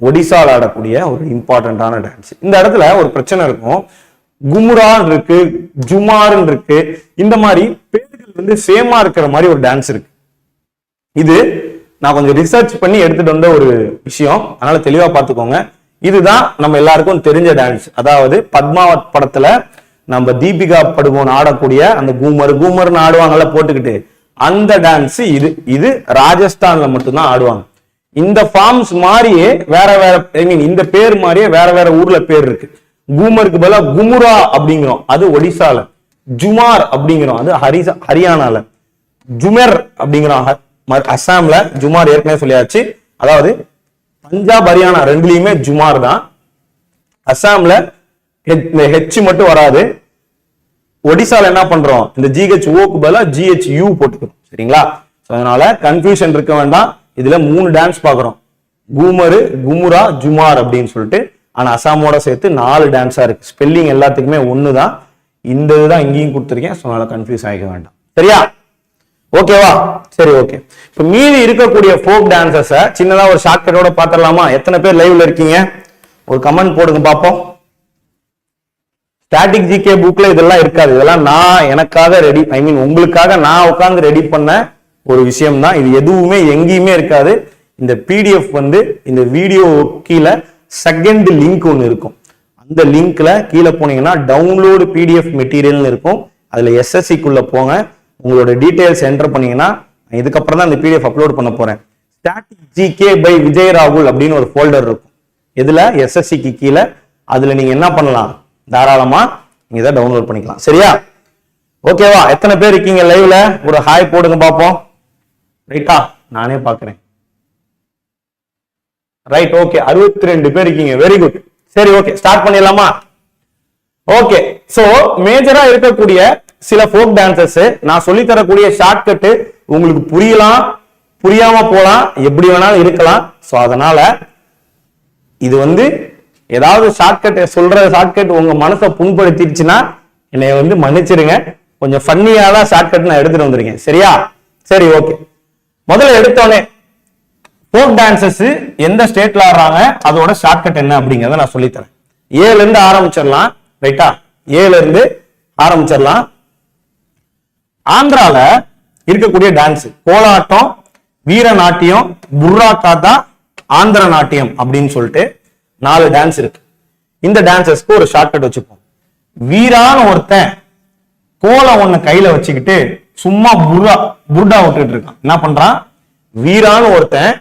ஒடிசால ஆடக்கூடிய ஒரு இம்பார்ட்டன்டான டான்ஸ். இந்த இடத்துல ஒரு பிரச்சனை இருக்கும். குமுரான் இருக்கு, ஜுமார்ன்னு இருக்கு, இந்த மாதிரி பேர்கள் வந்து சேமா இருக்கிற மாதிரி ஒரு டான்ஸ் இருக்கு. இது நான் கொஞ்சம் ரிசர்ச் பண்ணி எடுத்துட்டு வந்த ஒரு விஷயம், அதனால தெளிவா பாத்துக்கோங்க. இதுதான் நம்ம எல்லாருக்கும் தெரிஞ்ச டான்ஸ். அதாவது பத்மாவத் படத்துல நம்ம தீபிகா படுகோன் ஆடக்கூடிய அந்த கூமர்னு ஆடுவாங்கல்ல போட்டுக்கிட்டு, அந்த டான்ஸ் இது. இது ராஜஸ்தான்ல மட்டும்தான் ஆடுவாங்க. இந்த ஃபார்ம்ஸ் மாதிரியே வேற வேற, ஐ மீன் இந்த பேர் மாதிரியே வேற வேற ஊர்ல பேர் இருக்கு. கூமருக்கு பதிலா குமுரா அப்படிங்கிறோம், அது ஒடிசால. ஜுமார் அப்படிங்கிறோம், அது ஹரியானால. ஜுமெர் அப்படிங்கிறோம் அசாம்ல. ஜுமார் ஏற்கனவே சொல்லியாச்சு. அதாவது பஞ்சாப் ஹரியானா ரெண்டுலயுமே ஜுமார் தான். அசாம்ல ஹெச் மட்டும் வராது. ஒடிசால என்ன பண்றோம், இந்த GHOக்கு பதிலா GHU போட்டுக்கிறோம். சரிங்களா? அதனால கன்ஃபியூஷன் இருக்க வேண்டாம். இதுல 3 டான்ஸ் பாக்குறோம், கூமரு, குமுரா, ஜுமார் அப்படின்னு சொல்லிட்டு. ஆனா அசாமோட சேர்த்து 4 டான்ஸா இருக்கு. ஸ்பெல்லிங் எல்லாத்துக்குமே ஒண்ணுதான். இந்த இதுதான் இங்கேயும் கொடுத்துருக்கேன். அதனால கன்ஃபியூஸ் ஆகிக்க வேண்டாம். சரியா? ஓகேவா? சரி, ஓகே. இப்ப மீதி இருக்கக்கூடிய ஃபோக் டான்சஸ சின்னதா ஒரு ஷார்ட்கட்டோட பாத்திரலாமா? எத்தனை பேர் லைவ்ல இருக்கீங்க? ஒரு கமெண்ட் போடுங்க பாப்போம். ஸ்டாட்டிக் ஜிகே புக்ல இதெல்லாம் இருக்காது. இதெல்லாம் நான் எனக்காக ரெடி, ஐ மீன் உங்களுக்காக நான் உட்கார்ந்து ரெடி பண்ண ஒரு விஷயம் தான். இது எதுவுமே எங்கேயுமே இருக்காது. இந்த PDF வந்து இந்த வீடியோ கீழே செகண்ட் லிங்க் ஒன்று இருக்கும். அந்த லிங்க்ல கீழே போனீங்கன்னா டவுன்லோடு PDF மெட்டீரியல் இருக்கும். அதுல SSC-க்குள்ள போங்க, உங்களோட டீடைல்ஸ் என்டர் பண்ணீங்கன்னா இதுக்கப்புறம் தான் இந்த PDF அப்லோட் பண்ண போறேன். ஸ்டாட்டிக் ஜிகே பை விஜய் ராகுல் அப்படின்னு ஒரு ஃபோல்டர் இருக்கும். இதுல SSC-க்கு கீழே அதுல நீங்க என்ன பண்ணலாம், தாராளமா நீங்க இதை டவுன்லோட் பண்ணிக்கலாம். சரியா? ஓகேவா? எத்தனை பேர் இருக்கீங்க லைவ்ல? ஒரு ஹாய் போடுங்க பாப்போம். ரைட்டா? நானே பாக்குறேன். Right, okay. 62 பேர் இருக்கீங்க. Very good. சரி, ஓகே, ஸ்டார்ட் பண்ணிடலாமா? ஓகே, சோ மேஜரா இருக்கக்கூடிய சில ஃபோக் டான்சஸ் நான் சொல்லி தரக்கூடிய ஷார்ட்கட் உங்களுக்கு புரியலாம், புரியாம போலாம், எப்படி வேணாலும் இருக்கலாம். சோ அதனால இது வந்து ஏதாவது ஷார்ட்கட் சொல்ற ஷார்ட்கட் உங்க மனசை புண்படுத்திடுச்சுன்னா என்னை மன்னிச்சிருங்க. கொஞ்சம் ஃபன்னியா தான் ஷார்ட்கட் நான் எடுத்துட்டு வந்திருக்கேன். சரியா? சரி, ஓகே. முதல்ல எடுத்தோடனே ஃபோக் டான்சஸ் எந்த ஸ்டேட்ல ஆடுறாங்க, அதோட ஷார்ட்கட் என்ன அப்படிங்கறத நான் சொல்லித்தரேன். ஏல இருந்து ஆரம்பிச்சிடலாம். ரைட்டா? ஏல இருந்து ஆரம்பிச்சிடலாம். ஆந்திரால இருக்கக்கூடிய டான்ஸ் கோலாட்டம், வீரநாட்டியம், புர்ராகாத்தா, ஆந்திர நாட்டியம் அப்படின்னு சொல்லிட்டு 4 டான்ஸ் இருக்கு. இந்த டான்சஸ்க்கு ஒரு ஷார்ட்கட் வச்சுப்போம். வீரான்னு ஒருத்தன் கோலம் ஒண்ணு கையில வச்சுக்கிட்டு சும்மா புர்டா விட்டுட்டு இருக்கான். என்ன பண்றான்? வீரான்னு ஒருத்தன்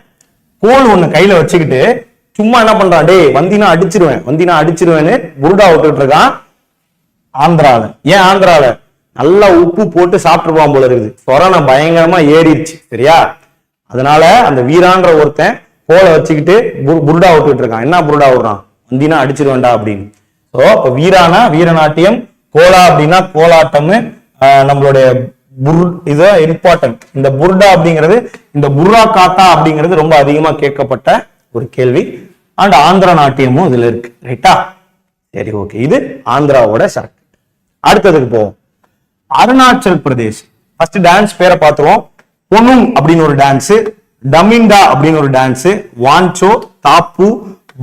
கோல் ஒண்ணு கையில வச்சுக்கிட்டு சும்மா என்ன பண்றான்? டேய் வந்தினா அடிச்சிருவேன்னு புர்டா விட்டுட்டு இருக்கான். ஆந்திரால. ஏன் ஆந்திரால? நல்லா உப்பு போட்டு சாப்பிட்டுருப்பான் போல இருக்குது. கொரோனா பயங்கரமா ஏறிடுச்சு. சரியா? அதனால அந்த வீரான்ற ஒருத்தன் கோலை வச்சுக்கிட்டு புர்டா விட்டுட்டு இருக்கான். என்ன புர்டா விடுறான்? வந்தினா அடிச்சிருவேண்டா அப்படின்னு. சோ இப்ப வீரானா வீரநாட்டியம், கோலா அப்படின்னா கோலாட்டம். நம்மளுடைய இது இம்பார்ட்டன்ட். இந்த புர்டா அப்படிங்கிறது, இந்த புர்ரா காத்தா அப்படிங்கிறது ரொம்ப அதிகமா கேட்கப்பட்ட ஒரு கேள்வி. அண்ட் ஆந்திர நாட்டியமும் இதுல இருக்கு. ரைட்டா? சரி, ஓகே. இது ஆந்திராவோட ஷார்ட்கட். அடுத்ததுக்கு போவோம். அருணாச்சல் பிரதேஷ். ஃபர்ஸ்ட் டான்ஸ் பேரை பார்த்துருவோம். பொன்னும் அப்படின்னு ஒரு டான்ஸ், டமிண்டா அப்படின்னு ஒரு டான்ஸ், வான்சோ, தாப்பு,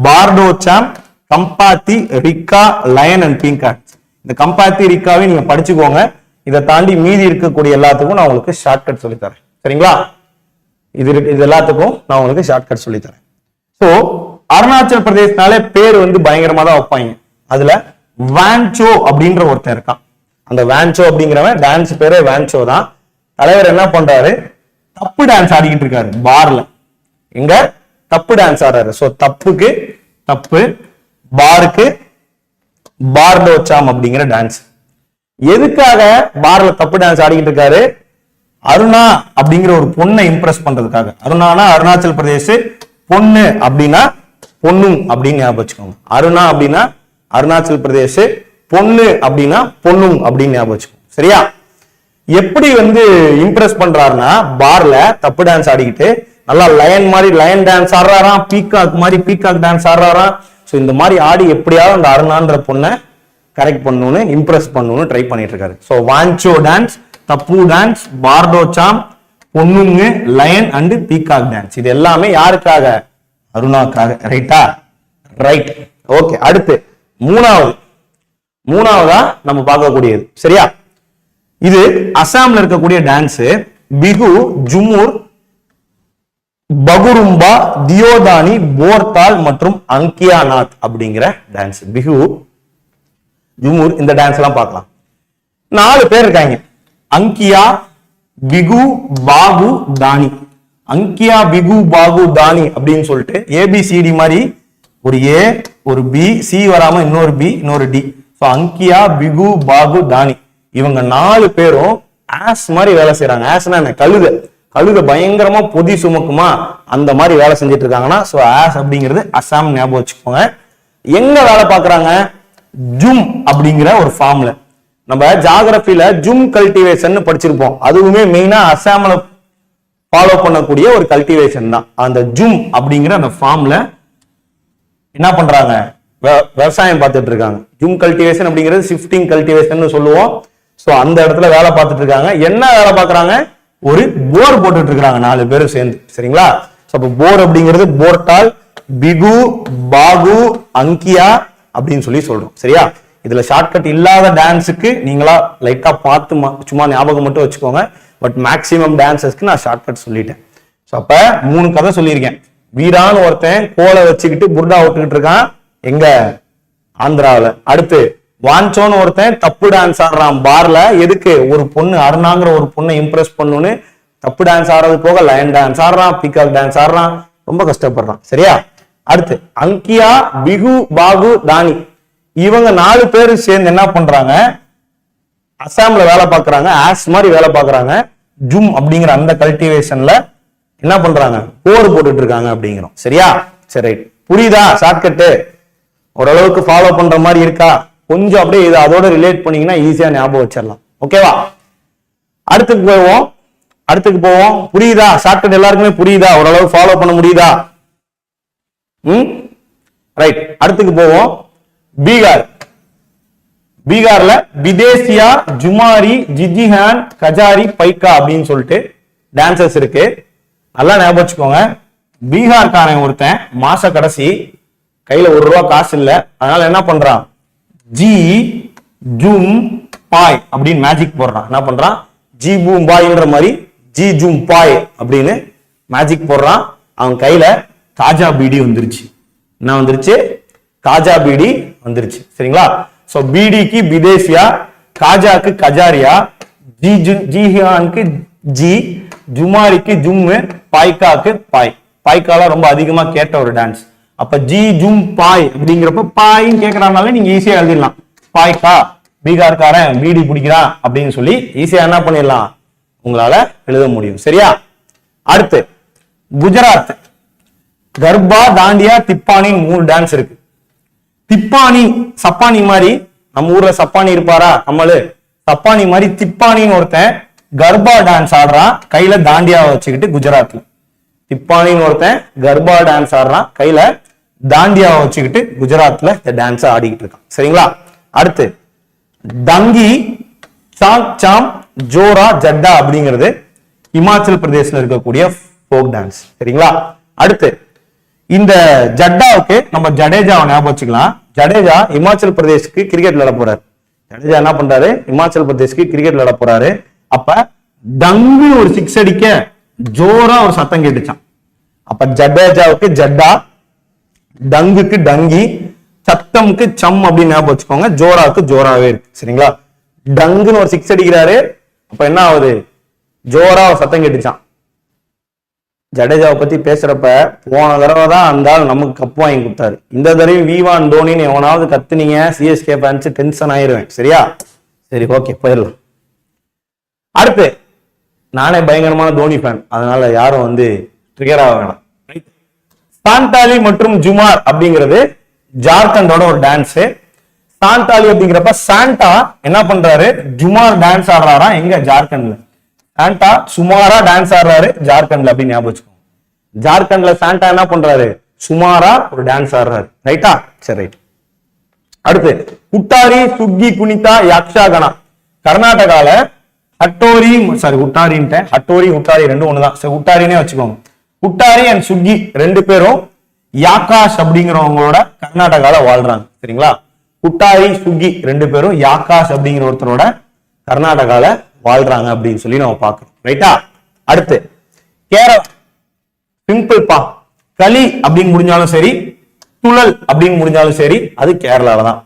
பார்டோச்சாம், கம்பாத்தி, ரிக்கா, லயன் அண்ட் பிங்காட். இந்த கம்பாத்தி ரிக்காவை நீங்க படிச்சுக்கோங்க. இதை தாண்டி மீதி இருக்கக்கூடிய எல்லாத்துக்கும் நான் உங்களுக்கு ஷார்ட்கட் சொல்லித்தரேன். சரிங்களா? இது எல்லாத்துக்கும் நான் உங்களுக்கு ஷார்ட்கட் சொல்லித்தரேன். சோ அருணாச்சல் பிரதேஷ்னாலே பேர் பயங்கரமா தான் வைப்பாங்க. அதுல வான்சோ அப்படின்ற ஒருத்தன் இருக்கான். அந்த வான்சோ அப்படிங்கிறவன் டான்ஸ் பேரே வான்சோ தான். தலைவர் என்ன பண்றாரு? தப்பு டான்ஸ் ஆடிக்கிட்டு இருக்காரு பார்ல. எங்க தப்பு டான்ஸ் ஆடுறாரு. சோ தப்புக்கு தப்பு, பாருக்கு பார்டோச்சாம் அப்படிங்கிற டான்ஸ். எதுக்காக பார்ல தப்பு டான்ஸ் ஆடிக்கிட்டு இருக்காரு? அருணா அப்படிங்கிற ஒரு பொண்ணை இம்ப்ரெஸ் பண்றதுக்காக. அருணானா அருணாச்சல் பிரதேஷ், பொண்ணு அப்படின்னா பொண்ணும் அப்படின்னு ஞாபகம் வச்சுக்கோங்க. அருணா அப்படின்னா அருணாச்சல் பிரதேஷ், பொண்ணு அப்படின்னா பொண்ணும் அப்படின்னு ஞாபகம் வச்சுக்கோங்க. சரியா? எப்படி இம்ப்ரெஸ் பண்றாருன்னா பார்ல தப்பு டான்ஸ் ஆடிக்கிட்டு நல்லா லயன் மாதிரி லயன் டான்ஸ் ஆடுறாராம், பீகாக் மாதிரி பீகாக் டான்ஸ் ஆடுறாராம். சோ இந்த மாதிரி ஆடி எப்படியாவது அந்த அருணான்ற பொண்ணை கரெக்ட் பண்ணணும்னு இம்ப்ரெஸ் பண்ணணும்னு ட்ரை பண்ணிட்டு இருக்காரு. சோ வான்சோ டான்ஸ், தப்பு டான்ஸ், பார்டோச்சாம், பொண்ணுங்க, லயன் அண்ட் பீகாக் டான்ஸ். இது எல்லாமே யாருக்காக? அருணாக்காக. ரைட்டா? Right, okay. அடுத்து மூணாவதா நம்ம பார்க்கக்கூடியது. சரியா? இது அசாம்ல இருக்கக்கூடிய டான்ஸ். பிகு, ஜுமுர், பகுரும்பா, தியோதானி, போர்தால் மற்றும் அங்கியாநாத் அப்படிங்கிற டான்ஸ். பிகு, ஜுமுர், இந்த டான்ஸ் எல்லாம் பார்க்கலாம். 4 பேர் இருக்காங்க. அங்கியா, பிகு, பாகு, தானி. அங்கியா, பிகு, பாகு, தானி அப்படின்னு சொல்லிட்டு ஏபிசிடி மாதிரி ஒரு ஏ, ஒரு பி, சி வராம இன்னொரு பி, இன்னொரு டி. அங்கியா, பிகு, பாகு, தானி இவங்க 4 பேரும் ஆஸ் மாதிரி வேலை செய்யறாங்க. ஆஸ்னா என்ன? கழுத பயங்கரமா பொதி சுமக்குமா அந்த மாதிரி வேலை செஞ்சுட்டு இருக்காங்கன்னா சோ ஆஸ் அப்படிங்கிறது அசாம் ஞாபகம் வச்சுக்கோங்க. எங்க வேலை பாக்குறாங்க? ஜும் அப்படிங்கிற ஒரு ஃபார்ம்ல. நம்ம ஜியோகிராஃபில ஜும் கல்டிவேஷன் படிச்சிருப்போம். அதுவுமே மெயினா அசாம்ல ஃபாலோ பண்ணக்கூடிய ஒரு கல்டிவேஷன் தான். அந்த ஜும் அப்படிங்கிற அந்த ஃபார்ம்ல என்ன பண்றாங்க? விவசாயம் பார்த்துட்டு இருக்காங்க. ஜும் கல்டிவேஷன் அப்படிங்கிறது ஷிஃப்டிங் கல்டிவேஷன் சொல்லுவோம். சோ அந்த இடத்துல வேலை பார்த்துட்டு இருக்காங்க. என்ன வேலை பார்க்கறாங்க? ஒரு போர் போட்டுட்டு இருக்காங்க 4 பேரும் சேர்ந்து. சரிங்களா? அப்ப போர் அப்படிங்கிறது போர்டால், பிகு, பாகு, அங்கியா அப்படின்னு சொல்றோம். சரியா? இதுல ஷார்ட்கட் இல்லாத டான்ஸுக்கு நீங்களா லைட்டா பார்த்து சும்மா ஞாபகம் மட்டும் வச்சுக்கோங்க. பட் மேக்சிமம் டான்சஸ்க்கு நான் ஷார்ட்கட் சொல்லிட்டேன். அப்ப 3 கதை சொல்லியிருக்கேன். வீரான்னு ஒருத்தன் கோலை வச்சுக்கிட்டு புர்டா விட்டுக்கிட்டு இருக்கான். எங்க? ஆந்திராவில. அடுத்து வான்சோன்னு ஒருத்தன் தப்பு டான்ஸ் ஆடுறான் பார்ல. எதுக்கு? ஒரு பொண்ணு அருணாங்கிற ஒரு பொண்ணை இம்ப்ரெஸ் பண்ணுன்னு தப்பு டான்ஸ் ஆடுறது போக லயன் டான்ஸ் ஆடுறான், பீகாக் டான்ஸ் ஆடுறான். ரொம்ப கஷ்டப்படுறான். சரியா? அடுத்து அங்கியா, பிகு, பாகு, தானி இவங்க 4 பேரும் சேர்ந்து என்ன பண்றாங்க? அசாம்ல வேலை பார்க்கறாங்க. ஆஸ் மாதிரி வேலை பார்க்கறாங்க. ஜும் அப்படிங்கிற அந்த கல்டிவேஷன்ல என்ன பண்றாங்க? போர் போட்டுட்டு இருக்காங்க அப்படிங்கிறோம். சரியா? சரி, புரியுதா? ஷார்ட்கட்டு ஓரளவுக்கு ஃபாலோ பண்ற மாதிரி இருக்கா? கொஞ்சம் அப்படியே இது அதோட ரிலேட் பண்ணீங்கன்னா ஈஸியா ஞாபகம் வச்சிடலாம். ஓகேவா? அடுத்துக்கு போவோம். புரியுதா? ஷார்ட்கட் எல்லாருக்குமே புரியுதா? ஓரளவு ஃபாலோ பண்ண முடியுதா? ரைட். அடுத்துக்கு போவோம். பீகார்ல விதேசியா, ஜுமாரி, ஜிஜிஹான், கஜாரி, பைக்கா அப்படின்னு சொல்லிட்டு டான்சர்ஸ் இருக்கு. நல்லா ஞாபகம் வச்சுக்கோங்க. பீகார்காரன் ஒருத்தன் மாச கடைசி கையில ₹1 காசு இல்ல, அதனால என்ன பண்றான், ஜி ஜூம் பாய் அப்படின்னு மேஜிக் போடுறான். என்ன பண்றான், ஜி பூம் பாய்ன்ற மாதிரி ஜி ஜூம் பாய் அப்படின்னு மேஜிக் போடுறான். அவன் கையில காஜா பீடி வந்துருச்சு. என்ன வந்துருச்சு? காஜா பீடி வந்துருச்சு. சரிங்களா? சோ பீடிக்கு விதேசியா, காஜாக்கு கஜாரியா, ஜிஹானுக்கு ஜி, ஜுமாரிக்கு ஜும்மு, பாய்க்காக்கு பாய். பாய்க்கால ரொம்ப அதிகமா கேட்ட ஒரு டான்ஸ். அப்ப ஜி ஜும் பாய் அப்படிங்கிறப்ப பாயின்னு கேட்கறதுனால நீங்க ஈஸியா எழுதிடலாம். பாய்க்கா, பீகார்காரன் பீடி பிடிக்கிறான் அப்படின்னு சொல்லி ஈஸியா என்ன பண்ணிடலாம், உங்களால எழுத முடியும். சரியா? அடுத்து குஜராத். கர்பா, தாண்டியா, திப்பானி 3 டான்ஸ் இருக்கு. திப்பானி சப்பானி மாதிரி, நம்ம ஊர்ல சப்பானி இருப்பாரா கமலு, சப்பானி மாதிரி திப்பானின்னு ஒருத்தன் கர்பா டான்ஸ் ஆடுறான் கையில தாண்டியாவை வச்சுக்கிட்டு குஜராத்ல. திப்பானின்னு ஒருத்தன் கர்பா டான்ஸ் ஆடுறான் கையில தாண்டியாவை வச்சுக்கிட்டு குஜராத்ல இந்த டான்ஸ் ஆடிக்கிட்டு இருக்கான். சரிங்களா? அடுத்து டங்கி, சாக் சாம், ஜோரா, ஜட்டா அப்படிங்கிறது இமாச்சல் பிரதேசல இருக்கக்கூடிய ஃபோக் டான்ஸ். சரிங்களா? அடுத்து இந்த ஜட்டாவுக்கு நம்ம ஜடேஜாவை ஞாபகம் வச்சுக்கலாம். ஜடேஜா இமாச்சல் பிரதேஷ்க்கு கிரிக்கெட் விளையாட போறாரு. ஜடேஜா என்ன பண்றாரு, இமாச்சல் பிரதேஷ்க்கு கிரிக்கெட் விளையாட போறாரு. அப்ப டங்கு ஒரு 6 அடிக்க ஜோரா ஒரு சத்தம் கேட்டுச்சான். அப்ப ஜடேஜாவுக்கு ஜட்டா, டங்குக்கு டங்கி, சத்தம்க்கு சம் அப்படின்னு ஞாபகம் வச்சுக்கோங்க. ஜோராவுக்கு ஜோராவே இருக்கு. சரிங்களா? டங்குன்னு ஒரு 6 அடிக்கிறாரு. அப்ப என்ன ஆகுது, ஜோரா ஒரு சத்தம் கேட்டுச்சான். ஜடேஜாவை பத்தி பேசுறப்ப போன தடவை தான் அந்த ஆள் நமக்கு கப்பு வாங்கி கொடுத்தாரு. இந்த தடவையும் வீவான் தோனின்னு எவனாவது கத்துனீங்க, சிஎஸ்கே ஃபேன்ஸ் டென்ஷன் ஆயிருவேன். சரியா? சரி, ஓகே, போயிடலாம். அடுத்து நானே பயங்கரமான தோனி ஃபேன், அதனால யாரும் ட்ரிகர் ஆக வேணாம். சாந்தாலி மற்றும் ஜுமார் அப்படிங்கிறது ஜார்க்கண்டோட ஒரு டான்ஸ். சாந்தாலி அப்படிங்கிறப்ப சாண்டா என்ன பண்றாரு, ஜுமார் டான்ஸ் ஆடுறாரா எங்க ஜார்க்கண்ட்ல. சாண்டா சுமாரா டான்ஸ் ஆடுறாரு ஜார்க்கண்ட்ல அப்படின்னு ஞாபகம் வச்சுக்கோங்க. ஜார்க்கண்ட்ல சாண்டா என்ன பண்றாரு, சுமாரா ஒரு டான்ஸ் ஆடுறாரு. ரைட்டா? சரி, ரைட். அடுத்து குட்டாரி, சுக்கி, குனிதா, யக்ஷாகனா. கர்நாடகால ஹட்டோரி, சாரி உட்டாரின்ட்டேன், ஹட்டோரி உட்டாரி ரெண்டும் ஒண்ணுதான். சரி, உட்டாரினே வச்சுக்கோங்க. குட்டாரி அண்ட் சுக்கி 2 பேரும் யாக்காஷ் அப்படிங்கிறவங்களோட கர்நாடகால வாழ்றாங்க. சரிங்களா? குட்டாரி, சுக்கி 2 பேரும் யாக்காஷ் அப்படிங்கிற ஒருத்தரோட கர்நாடகால வாழ்றாங்க அப்படின்னு சொல்லி நம்ம பார்க்கிறோம். ரைட்டா? அடுத்து கேரளா. சிம்பிள் பா. களி அப்படின்னு முடிஞ்சாலும் சரி, துழல் அப்படின்னு முடிஞ்சாலும் சரி, அது கேரளால தான்.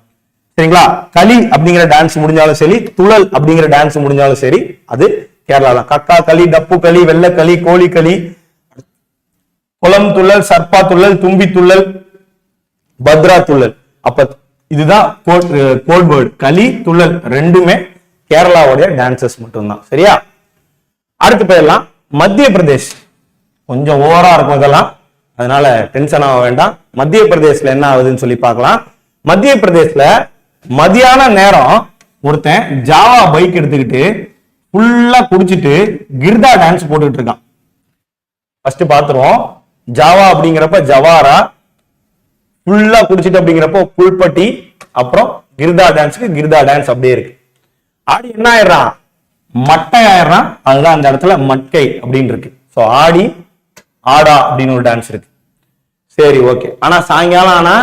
சரிங்களா? களி அப்படிங்கிற டான்ஸ் முடிஞ்சாலும் சரி, துழல் அப்படிங்கிற டான்ஸ் முடிஞ்சாலும் சரி, அது கேரளா தான். கக்கா களி, டப்பு களி, வெள்ளை களி, கோழி களி, குளம் துள்ளல், சர்பா துள்ளல், தும்பி துள்ளல், பத்ரா துள்ளல். அப்ப இதுதான் கோட் வேர்டு. களி, துள்ளல் ரெண்டுமே கேரளாவுடைய டான்சஸ் மட்டும்தான். சரியா? அடுத்து போயிடலாம். மத்திய பிரதேஷ். கொஞ்சம் ஓவரா இருக்கும் இதெல்லாம், அதனால டென்ஷன் ஆக வேண்டாம். மத்திய பிரதேஷ்ல என்ன ஆகுதுன்னு சொல்லி பார்க்கலாம். மத்திய பிரதேஷ்ல மதியான நேரம் ஒருத்தன் ஜாவா பைக் எடுத்துக்கிட்டு ஃபுல்லா குடிச்சிட்டு கிர்தா டான்ஸ் போட்டுக்கிட்டு இருக்கான். ஃபர்ஸ்ட் பாத்துருவோம். ஜாவா அப்படிங்கிறப்ப ஜவாரா, ஃபுல்லா குடிச்சிட்டு அப்படிங்கிறப்போ புல்பட்டி, அப்புறம் கிர்தா டான்ஸ்க்கு கிர்தா டான்ஸ் அப்படியே இருக்கு. ஆடி என்ன ஆயிடுறான், மட்டை ஆயிடுறான். அதுதான் அந்த இடத்துல மட்கை அப்படின்னு இருக்கு. சோ ஆடி ஆடா அப்படின்னு ஒரு டான்ஸ் இருக்கு. சரி, ஓகே. ஆனா சாயங்காலம் ஆனா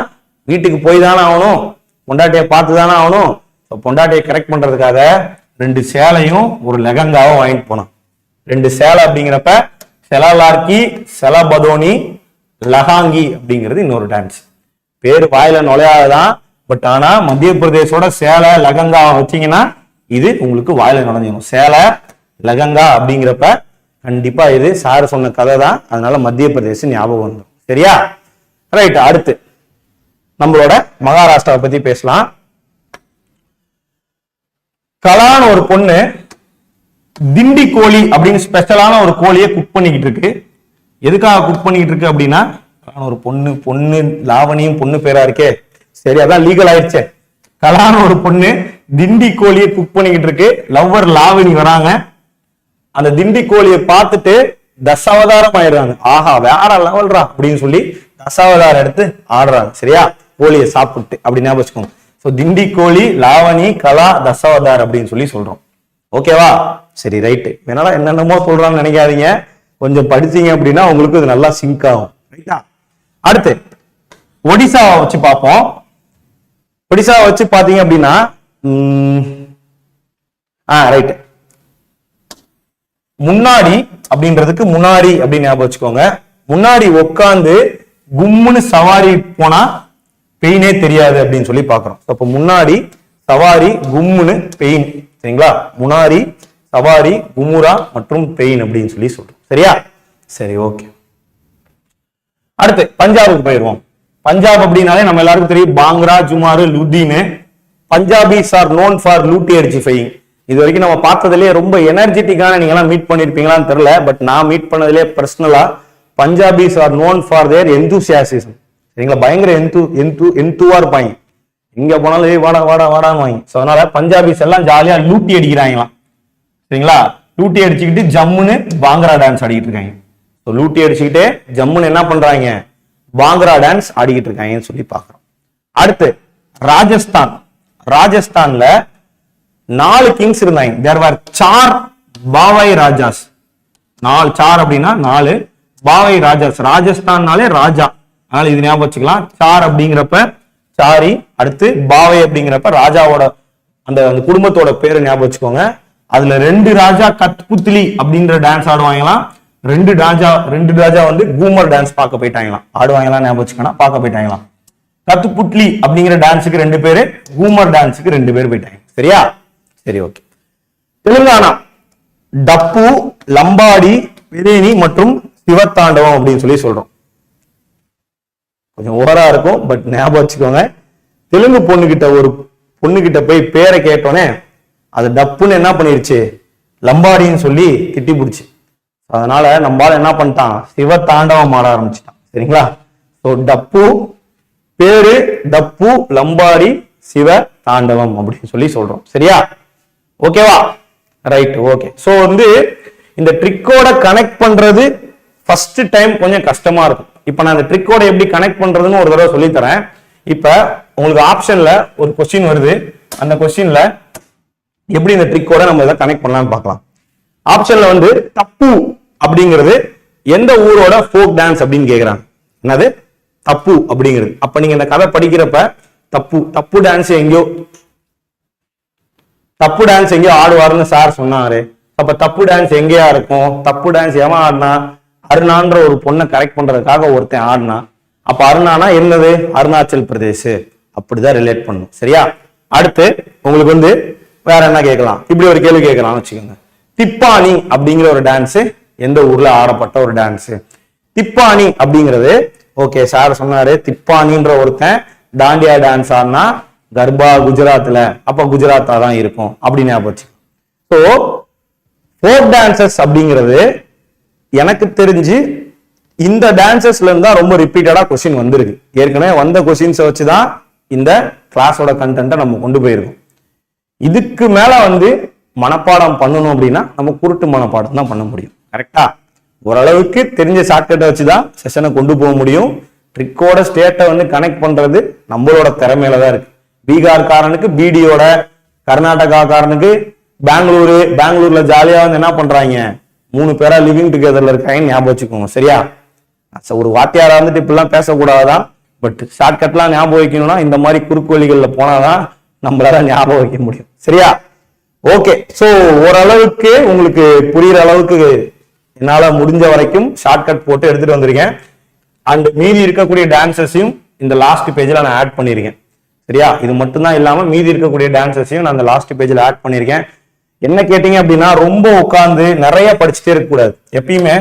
வீட்டுக்கு போய் தானே ஆகணும், பொண்டாட்டியை பார்த்து தானே ஆகணும். பொண்டாட்டியை கரெக்ட் பண்றதுக்காக 2 சேலையும் ஒரு லெகங்காவும் வாங்கிட்டு போனான். 2 சேலை அப்படிங்கிறப்ப செலாலார்கி, செலபதோனி, லஹாங்கி அப்படிங்கிறது இன்னொரு டான்ஸ். பேரு வாயில நுழையாததான், பட் ஆனா மத்திய பிரதேசோட சேலை லெகங்கா வச்சீங்கன்னா இது உங்களுக்கு வாயில நுழைஞ்சிடும். சேலை லெகங்கா அப்படிங்கிறப்ப கண்டிப்பா இது சார் சொன்ன கதை தான், அதனால மத்திய பிரதேசம் ஞாபகம் வந்துடும். சரியா? ரைட். அடுத்து நம்மளோட மகாராஷ்டிராவை பத்தி பேசலாம். கலான ஒரு பொண்ணு திண்டி கோழி அப்படின்னு ஸ்பெஷலான ஒரு கோழியை குக் பண்ணிக்கிட்டு இருக்கு. எதுக்காக குக் பண்ணிக்கிட்டு இருக்கு அப்படின்னா, ஒரு பொண்ணு லாவணியும் பொண்ணு பேரா இருக்கே, சரி அதான் லீகல் ஆயிடுச்சே. கலான்னு ஒரு பொண்ணு திண்டி கோழியை குக் பண்ணிக்கிட்டு இருக்கு. லவ்வர் லாவணி வராங்க. அந்த திண்டி கோழியை பார்த்துட்டு தசாவதாரம் ஆயிடுறாங்க. ஆஹா வேற லெவல்ரா அப்படின்னு சொல்லி தசாவதாரம் எடுத்து ஆடுறாங்க. சரியா, கோழியை சாப்பிட்டு அப்படி ஞாபகம் வச்சுக்கோங்க. சோ திண்டி கோழி, லாவணி, கலா, தசாவதார் அப்படின்னு சொல்லி சொல்றோம். ஓகேவா? சரி ரைட்டு. என்னால என்னென்னமோ சொல்றான்னு நினைக்காதீங்க. கொஞ்சம் படிச்சீங்க அப்படின்னா உங்களுக்கு இது நல்லா சிங்க் ஆகும். ரைட்டா? அடுத்து ஒடிசாவை வச்சு பார்ப்போம். ஒடிசாவை வச்சு பாத்தீங்க அப்படின்னா ரைட், முன்னாடி அப்படின்றதுக்கு முன்னாடி அப்படின்னு ஞாபகம் வச்சுக்கோங்க. முன்னாடி உட்காந்து கும்முன்னு சவாரி போனா பெயினே தெரியாது அப்படின்னு சொல்லி பாக்குறோம். அப்ப முன்னாடி சவாரி, கும்முன்னு பெயின். சரிங்களா? முன்னாடி சவாரி, குமுரா மற்றும் பெயின் அப்படின்னு சொல்லி சொல்றோம். சரியா? சரி, ஓகே. அடுத்து பஞ்சாபுக்கு போயிடுவோம். பஞ்சாப் அப்படின்னாலே நம்ம எல்லாருக்கும் தெரியும் பாங்க்ரா, ஜுமாரு, லுதீனு. பஞ்சாபிஸ் ஆர் நோன் ஃபார் லூட்டி அடிச்சிஃபையிங். இது வரைக்கும் நம்ம பார்த்ததுலேயே ரொம்ப எனர்ஜெட்டிக்கான நீங்க எல்லாம் மீட் பண்ணிருப்பீங்களான்னு தெரியல. பட் நான் மீட் பண்ணதுலேயே பர்சனலா Punjabis are known for their enthusiasm. சரிங்களா? பயங்கர எந்துவா இருப்பாங்க. எங்க போனாலும் வாடா வாடா வாடான்னு வாங்கி. ஸோ அதனால பஞ்சாபிஸ் எல்லாம் ஜாலியா லூட்டி அடிக்கிறாங்களாம். சரிங்களா? லூட்டி அடிச்சுக்கிட்டு ஜம்முன்னு பாங்க்ரா டான்ஸ் ஆடிக்கிட்டு இருக்காங்க. லூட்டி அடிச்சுக்கிட்டு ஜம்முன்னு என்ன பண்றாங்க? பாங்க்ரா டான்ஸ் ஆடிக்கிட்டு இருக்காங்கன்னு சொல்லி பாக்குறோம். அடுத்து ராஜஸ்தான். ராஜஸ்தான்ல 4 கிங்ஸ் இருந்தாங்க. தேர் வர் 4 பாவை ராஜாஸ். 4 சார் அப்படின்னா 4 பாவை ராஜாஸ். ராஜஸ்தான்னாலே ராஜா, அதனால இது ஞாபகம் வச்சுக்கலாம். சார் அப்படிங்கிறப்ப சாரி, அடுத்து பாவை அப்படிங்கிறப்ப ராஜாவோட அந்த குடும்பத்தோட பேரை ஞாபகம் வச்சுக்கோங்க. அதுல 2 ராஜா கத்புத்லி அப்படின்ற டான்ஸ் ஆடுவாங்களாம். 2 ராஜா வந்து கூமர் டான்ஸ் பார்க்க போயிட்டாங்களாம். ஆடுவாங்களாம் ஞாபகம் வச்சுக்கணும், பார்க்க போயிட்டாங்களாம். கத்புட்லி அப்படிங்கிற டான்ஸுக்கு 2 பேரு, கூமர் டான்ஸுக்கு 2 பேர் போயிட்டாங்க. சரியா? சரி, ஓகே. தெலுங்கானா டப்பு, லம்பாடி, பிரியாணி மற்றும் சிவத்தாண்டவம் அப்படின்னு சொல்லி சொல்றோம். கொஞ்சம் ஓவரா இருக்கும், பட் ஞாபகம் வச்சுக்கோங்க. தெலுங்கு ஒரு பொண்ணுகிட்ட போய் பேரை கேட்டோன்னே அது டப்புன்னு என்ன பண்ணிருச்சு, லம்பாடின்னு சொல்லி திட்டி பிடிச்சு. அதனால நம்மளால என்ன பண்ணிட்டான், சிவத்தாண்டவம் ஆட ஆரம்பிச்சுட்டான். சரிங்களா? ஸோ டப்பு பேரு, டப்பு, லம்பாடி, சிவ தாண்டவம் அப்படின்னு சொல்லி சொல்றோம். சரியா? ஓகேவா? Right, okay. ஸோ இந்த ட்ரிக்கோட கனெக்ட் பண்றது ஃபர்ஸ்ட் டைம் கொஞ்சம் கஷ்டமா இருக்கும். இப்ப நான் இந்த ட்ரிக்கோட எப்படி கனெக்ட் பண்றதுன்னு ஒரு தடவை சொல்லி தரேன். இப்ப உங்களுக்கு ஆப்ஷன்ல ஒரு கொஸ்டின் வருது. அந்த கொஸ்டின்ல எப்படி இந்த ட்ரிக்கோட நம்ம இதை கனெக்ட் பண்ணலாம்னு பார்க்கலாம். ஆப்ஷன்ல தப்பு அப்படிங்கிறது எந்த ஊரோட ஃபோக் டான்ஸ் அப்படின்னு கேக்குறாங்க. என்னது தப்பு அப்படிங்கிறது? அப்ப நீங்க இந்த கதை படிக்கிறப்ப தப்பு டான்ஸ் எங்கேயோ ஆடுவாருன்னு சார் சொன்னாரு. அப்ப தப்பு டான்ஸ் எங்கேயா இருக்கும்? தப்பு டான்ஸ் எவன் ஆடினா? அருணான்ற ஒரு பொண்ணை கரெக்ட் பண்றதுக்காக ஒருத்தன் ஆடினா. அப்ப அருணானா என்னது? அருணாச்சல் பிரதேஷ். அப்படிதான் ரிலேட் பண்ணும். சரியா? அடுத்து உங்களுக்கு வேற என்ன கேட்கலாம்? இப்படி ஒரு கேள்வி கேட்கலாம் வச்சுக்கோங்க. திப்பானி அப்படிங்கிற ஒரு டான்ஸ் எந்த ஊர்ல ஆடப்பட்ட ஒரு டான்ஸ்? திப்பானி அப்படிங்கிறது ஓகே சார் சொன்னாரு. திப்பானின்ற ஒருத்தன் டாண்டியா டான்ஸ் ஆடினா கர்பா குஜராத்ல, அப்ப குஜராத்தா தான் இருக்கும் அப்படின்னு ஞாபகம். ஸோ ஃபோக் டான்சஸ் அப்படிங்கிறது எனக்கு தெரிஞ்சு இந்த டான்சஸ்ல இருந்தா ரொம்ப ரிப்பீட்டடா கொஸ்டின் வந்திருக்கு. ஏற்கனவே வந்த கொஸ்டின்ஸை வச்சுதான் இந்த கிளாஸோட கண்டென்ட்டை நம்ம கொண்டு போயிருக்கோம். இதுக்கு மேல மனப்பாடம் பண்ணணும் அப்படின்னா நம்ம குருட்டு மனப்பாடம் தான் பண்ண முடியும். கரெக்டா? ஓரளவுக்கு தெரிஞ்ச ஷார்ட்கட்டை வச்சுதான் செஷனை கொண்டு போக முடியும். ட்ரிக்கோட ஸ்டேட்டை கனெக்ட் பண்றது நம்மளோட திறமையில தான் இருக்கு. பீகார்காரனுக்கு பிடியோட, கர்நாடகாக்காரனுக்கு பெங்களூர்ல ஜாலியா என்ன பண்றாங்க, 3 பேரா லிவிங் டுகெதர்ல இருக்காங்கன்னு ஞாபகம் வச்சுக்கோங்க. சரியா? ஒரு வாத்தியாரா இப்படிலாம் பேசக்கூடாதான். பட் ஷார்ட்கட்லாம் ஞாபகம் வைக்கணும்னா இந்த மாதிரி குறுக்கு வழிகள்ல போனாதான் நம்மளால ஞாபகம் வைக்க முடியும். சரியா? ஓகே. சோ ஓரளவுக்கு உங்களுக்கு புரியுற அளவுக்கு என்னால முடிஞ்ச வரைக்கும் ஷார்ட்கட் போட்டு எடுத்துட்டு வந்திருக்கேன். அண்ட் மீதி இருக்கக்கூடிய டான்சஸையும் இந்த லாஸ்ட் பேஜ்ல நான் ஆட் பண்ணிருக்கேன். சரியா? இது மட்டும்தான் இல்லாம மீதி இருக்கக்கூடிய டான்சஸையும் நான் அந்த லாஸ்ட் பேஜ்ல ஆட் பண்ணிருக்கேன். என்ன கேட்டீங்க அப்படின்னா ரொம்ப உட்காந்து நிறைய படிச்சுட்டே இருக்க கூடாது. எப்பயுமே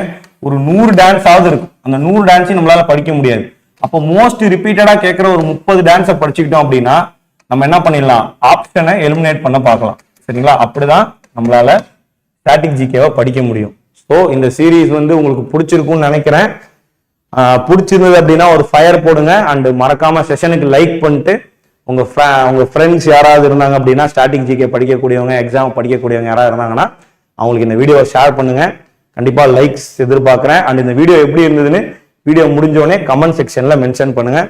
ஒரு 100 டான்ஸ் ஆகுது இருக்கும். அந்த 100 டான்ஸையும் நம்மளால படிக்க முடியாது. அப்போ மோஸ்ட் ரிப்பீட்டடா கேட்கிற ஒரு 30 டான்ஸை படிச்சுக்கிட்டோம் அப்படின்னா நம்ம என்ன பண்ணிடலாம், ஆப்ஷனை எலிமினேட் பண்ண பார்க்கலாம். சரிங்களா? அப்படிதான் நம்மளால ஸ்டாட்டிக் ஜிகேவை படிக்க முடியும். ஸோ இந்த சீரீஸ் உங்களுக்கு பிடிச்சிருக்கும்னு நினைக்கிறேன். பிடிச்சிருந்தது அப்படின்னா ஒரு ஃபயர் போடுங்க. அண்ட் மறக்காம செஷனுக்கு லைக் பண்ணிட்டு உங்க ஃப்ரெண்ட்ஸ் யாராவது இருந்தாங்க அப்படின்னா ஸ்டாட்டிக் ஜிகே படிக்கக்கூடியவங்க, எக்ஸாம் படிக்கக்கூடியவங்க யாராவது இருந்தாங்கன்னா அவங்களுக்கு இந்த வீடியோவை ஷேர் பண்ணுங்க. கண்டிப்பா லைக்ஸ் எதிர்பார்க்கிறேன். அண்ட் இந்த வீடியோ எப்படி இருந்ததுன்னு வீடியோ முடிஞ்சோடனே கமெண்ட் செக்ஷன்ல மென்ஷன் பண்ணுங்க.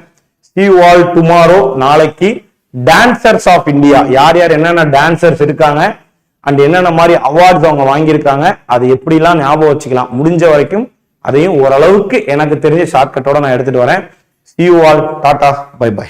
See you all tomorrow. நாளைக்கு டான்சர்ஸ் ஆஃப் இந்தியா, யார் யார் என்னென்ன டான்சர்ஸ் இருக்காங்க அண்ட் என்னென்ன மாதிரி அவார்ட்ஸ் அவங்க வாங்கியிருக்காங்க, அது எப்படிலாம் ஞாபகம் வச்சுக்கலாம், முடிஞ்ச வரைக்கும் அதையும் ஓரளவுக்கு எனக்கு தெரிஞ்ச ஷார்ட்கட்டோட நான் எடுத்துட்டு வரேன். See you all. Tata, bye by.